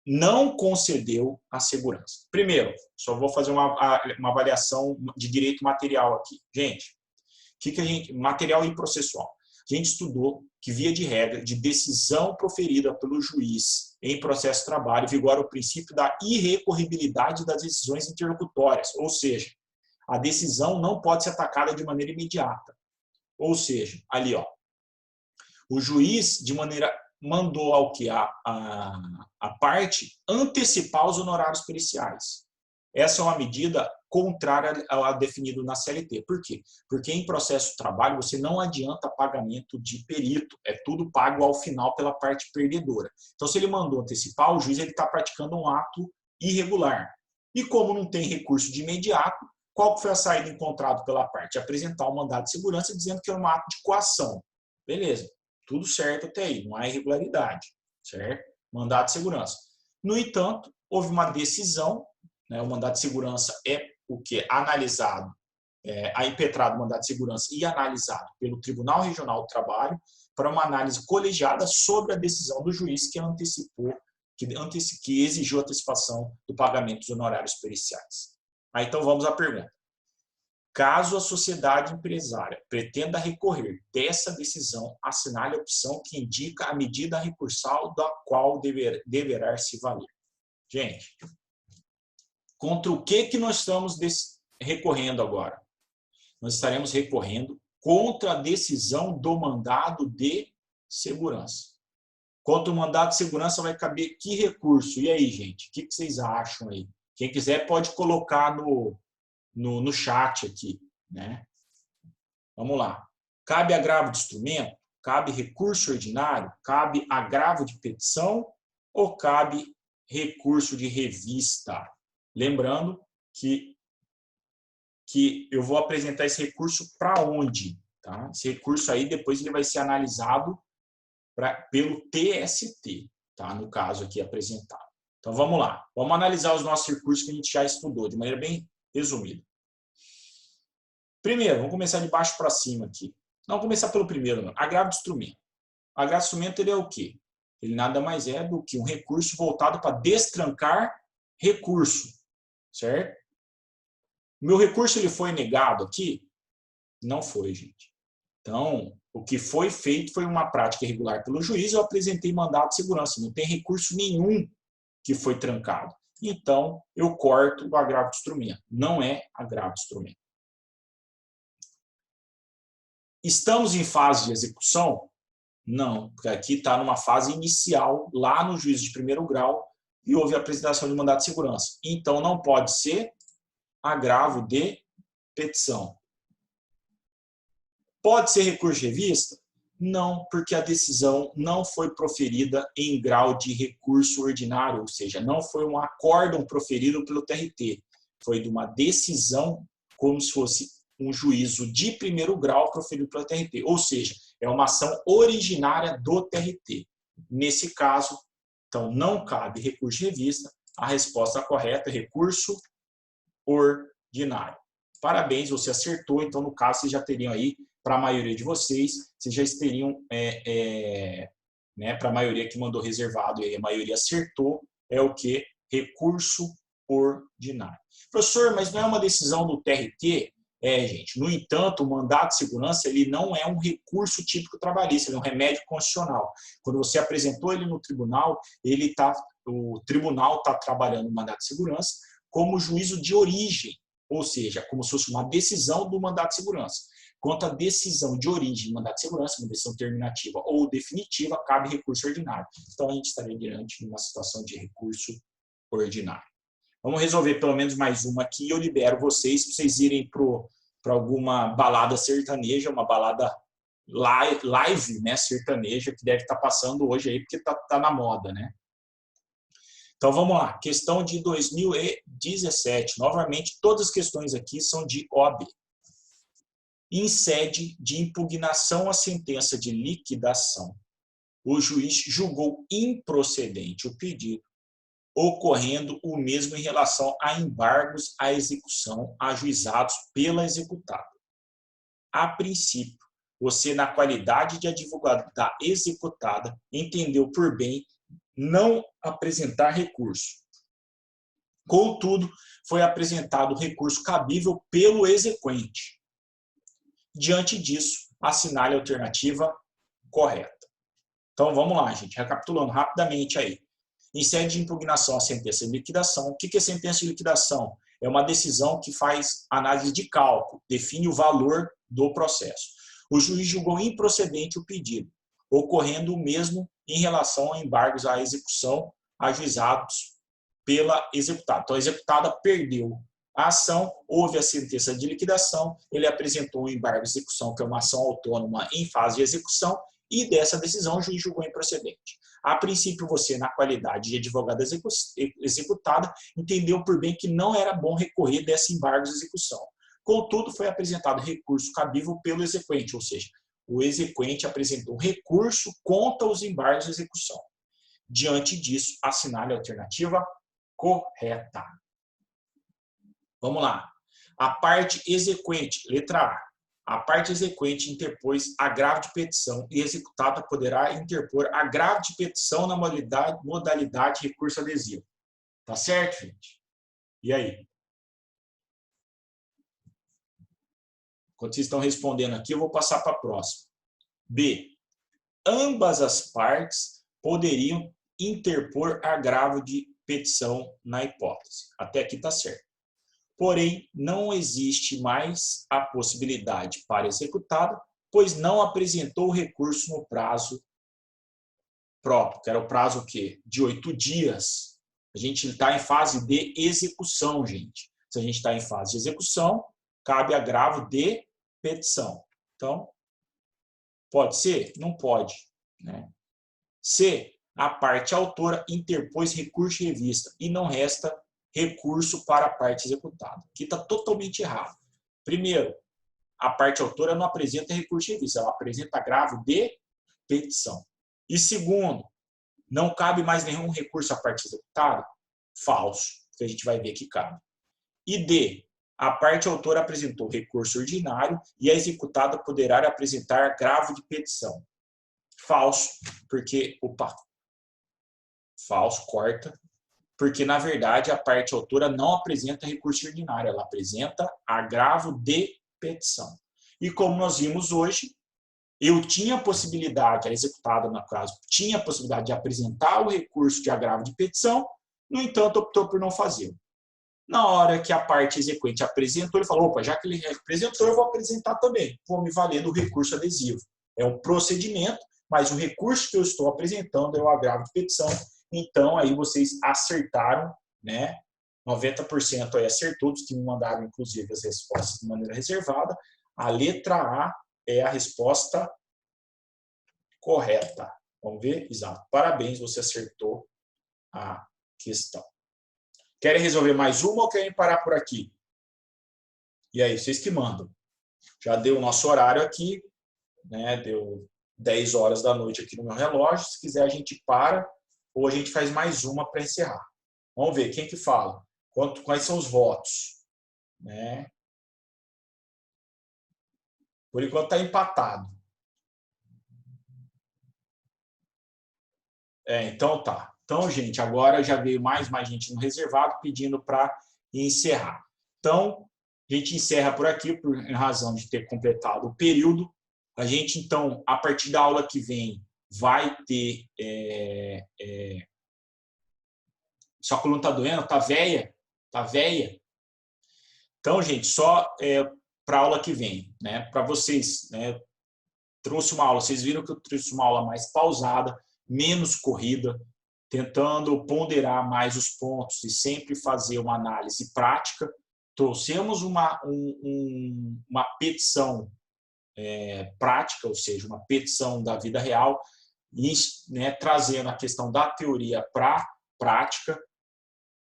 não concedeu a segurança. Primeiro, só vou fazer uma avaliação de direito material aqui. Gente, material e processual. A gente estudou que, via de regra, de decisão proferida pelo juiz em processo de trabalho, vigora o princípio da irrecorribilidade das decisões interlocutórias, ou seja, a decisão não pode ser atacada de maneira imediata. Ou seja, ali, ó, o juiz, de maneira, mandou ao que a parte antecipar os honorários periciais. Essa é uma medida contrária ao definido na CLT. Por quê? Porque em processo de trabalho você não adianta pagamento de perito, é tudo pago ao final pela parte perdedora. Então, se ele mandou antecipar, o juiz está praticando um ato irregular. E como não tem recurso de imediato, qual foi a saída encontrada pela parte? Apresentar um mandado de segurança dizendo que é um ato de coação. Beleza, tudo certo até aí, não há irregularidade, certo? Mandado de segurança. No entanto, houve uma decisão, né, o mandado de segurança é o que é analisado, impetrado o mandado de segurança e analisado pelo Tribunal Regional do Trabalho para uma análise colegiada sobre a decisão do juiz que antecipou, que exigiu a antecipação do pagamento dos honorários periciais. Aí, então vamos à pergunta. Caso a sociedade empresária pretenda recorrer dessa decisão, assinale a opção que indica a medida recursal da qual deverá se valer. Gente, contra o que nós estamos recorrendo agora? Nós estaremos recorrendo contra a decisão do mandado de segurança. Contra o mandado de segurança vai caber que recurso? E aí, gente? O que vocês acham aí? Quem quiser pode colocar no chat aqui, né? Vamos lá. Cabe agravo de instrumento? Cabe recurso ordinário? Cabe agravo de petição? Ou cabe recurso de revista? Lembrando que eu vou apresentar esse recurso para onde? Tá? Esse recurso aí depois ele vai ser analisado pelo TST, tá? No caso aqui apresentado. Então vamos lá. Vamos analisar os nossos recursos que a gente já estudou de maneira bem resumida. Primeiro, vamos começar de baixo para cima aqui. Não, vamos começar pelo primeiro, não. Agravo de instrumento. O agravo de instrumento ele é o quê? Ele nada mais é do que um recurso voltado para destrancar recurso, certo? O meu recurso ele foi negado aqui? Não foi, gente. Então, o que foi feito foi uma prática irregular pelo juiz, eu apresentei mandado de segurança, não tem recurso nenhum que foi trancado. Então, eu corto o agravo de instrumento. Não é agravo de instrumento. Estamos em fase de execução? Não, porque aqui está numa fase inicial, lá no juízo de primeiro grau, e houve a apresentação de mandado de segurança. Então, não pode ser agravo de petição. Pode ser recurso de revista? Não, porque a decisão não foi proferida em grau de recurso ordinário, ou seja, não foi um acórdão proferido pelo TRT. Foi de uma decisão como se fosse um juízo de primeiro grau proferido pelo TRT. Ou seja, é uma ação originária do TRT. Nesse caso, então, não cabe recurso de revista. A resposta correta é recurso ordinário. Parabéns, você acertou. Então, no caso, vocês já teriam aí para a maioria de vocês já teriam, né, para a maioria que mandou reservado, e a maioria acertou, é o que? Recurso ordinário. Professor, mas não é uma decisão do TRT? Gente. No entanto, o mandado de segurança ele não é um recurso típico trabalhista, ele é um remédio constitucional. Quando você apresentou ele no tribunal, o tribunal está trabalhando o mandado de segurança como juízo de origem, ou seja, como se fosse uma decisão do mandado de segurança. Quanto à decisão de origem do mandado de segurança, uma decisão terminativa ou definitiva, cabe recurso ordinário. Então, a gente estaria diante de uma situação de recurso ordinário. Vamos resolver pelo menos mais uma aqui e eu libero vocês para vocês irem para alguma balada sertaneja, uma balada live, né, sertaneja, que deve estar passando hoje aí, porque tá na moda, né? Então, vamos lá. Questão de 2017. Novamente, todas as questões aqui são de OAB. Em sede de impugnação à sentença de liquidação, o juiz julgou improcedente o pedido, ocorrendo o mesmo em relação a embargos à execução ajuizados pela executada. A princípio, você, na qualidade de advogado da executada, entendeu por bem não apresentar recurso. Contudo, foi apresentado recurso cabível pelo exequente. Diante disso, assinale a alternativa correta. Então, vamos lá, gente. Recapitulando rapidamente aí. Em sede de impugnação à sentença de liquidação. O que é sentença de liquidação? É uma decisão que faz análise de cálculo, define o valor do processo. O juiz julgou improcedente o pedido, ocorrendo o mesmo em relação a embargos à execução ajuizados pela executada. Então, a executada perdeu a ação, houve a sentença de liquidação, ele apresentou um embargo de execução, que é uma ação autônoma em fase de execução, e dessa decisão o juiz julgou improcedente. A princípio, você, na qualidade de advogada executada, entendeu por bem que não era bom recorrer desse embargo de execução. Contudo, foi apresentado recurso cabível pelo exequente, ou seja, o exequente apresentou recurso contra os embargos de execução. Diante disso, assinale a alternativa correta. Vamos lá. A parte exequente, letra A. A parte exequente interpôs agravo de petição e a executada poderá interpor agravo de petição na modalidade recurso adesivo. Tá certo, gente? E aí? Enquanto vocês estão respondendo aqui, eu vou passar para a próxima. B. Ambas as partes poderiam interpor agravo de petição na hipótese. Até aqui está certo. Porém, não existe mais a possibilidade para a executada, pois não apresentou o recurso no prazo próprio, que era o prazo o quê? De 8 dias. A gente está em fase de execução, gente. Se a gente está em fase de execução, cabe agravo de petição. Então, pode ser? Não pode, né? C. A parte autora interpôs recurso de revista e não resta recurso para a parte executada. Aqui está totalmente errado. Primeiro, a parte autora não apresenta recurso de revista, ela apresenta agravo de petição. E segundo, não cabe mais nenhum recurso à parte executada? Falso, que a gente vai ver que cabe. E D, a parte autora apresentou recurso ordinário e a executada poderá apresentar agravo de petição. Falso, porque, falso, corta, porque, na verdade, a parte autora não apresenta recurso ordinário, ela apresenta agravo de petição. E como nós vimos hoje, eu tinha a possibilidade, a executada, no caso, tinha a possibilidade de apresentar o recurso de agravo de petição, no entanto, optou por não fazê-lo. Na hora que a parte exequente apresentou, ele falou, opa, já que ele apresentou, eu vou apresentar também, vou me valer do recurso adesivo. É um procedimento, mas o recurso que eu estou apresentando é o agravo de petição. Então, aí vocês acertaram, né? 90% aí acertou, os que me mandaram, inclusive, as respostas de maneira reservada. A letra A é a resposta correta. Vamos ver? Exato. Parabéns, você acertou a questão. Querem resolver mais uma ou querem parar por aqui? E aí, vocês que mandam. Já deu o nosso horário aqui, né? Deu 10 horas da noite aqui no meu relógio. Se quiser, a gente para ou a gente faz mais uma para encerrar. Vamos ver, quem que fala? Quais são os votos? Né? Por enquanto está empatado. Então tá. Então, gente, agora já veio mais gente no reservado pedindo para encerrar. Então, a gente encerra por aqui, por razão de ter completado o período. A gente, então, a partir da aula que vem, vai ter... Sua coluna está doendo? Está velha? Está velha? Então, gente, só para a aula que vem, né? Para vocês, né? Trouxe uma aula, vocês viram que eu trouxe uma aula mais pausada, menos corrida, tentando ponderar mais os pontos e sempre fazer uma análise prática. Trouxemos uma petição prática, ou seja, uma petição da vida real, e, né, trazendo a questão da teoria para a prática,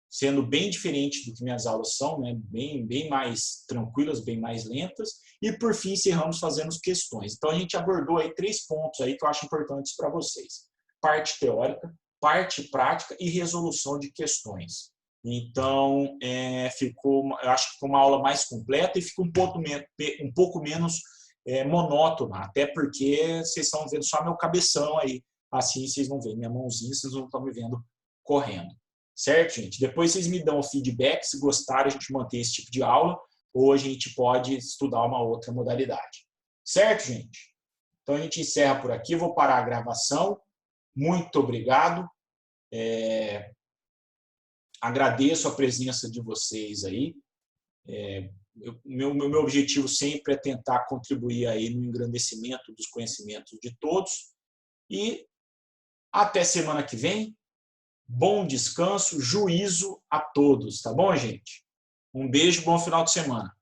sendo bem diferente do que minhas aulas são, né? bem mais tranquilas, bem mais lentas. E, por fim, encerramos fazendo questões. Então, a gente abordou aí 3 pontos aí que eu acho importantes para vocês. Parte teórica, parte prática e resolução de questões. Então, eu acho que ficou uma aula mais completa e fica um pouco menos monótona, até porque vocês estão vendo só meu cabeção aí. Assim, vocês vão ver minha mãozinha, vocês não estão me vendo correndo. Certo, gente? Depois vocês me dão o feedback, se gostarem a gente manter esse tipo de aula, ou a gente pode estudar uma outra modalidade. Certo, gente? Então a gente encerra por aqui, vou parar a gravação. Muito obrigado. Agradeço a presença de vocês aí. Meu objetivo sempre é tentar contribuir aí no engrandecimento dos conhecimentos de todos. E até semana que vem. Bom descanso, juízo a todos, tá bom, gente? Um beijo, bom final de semana.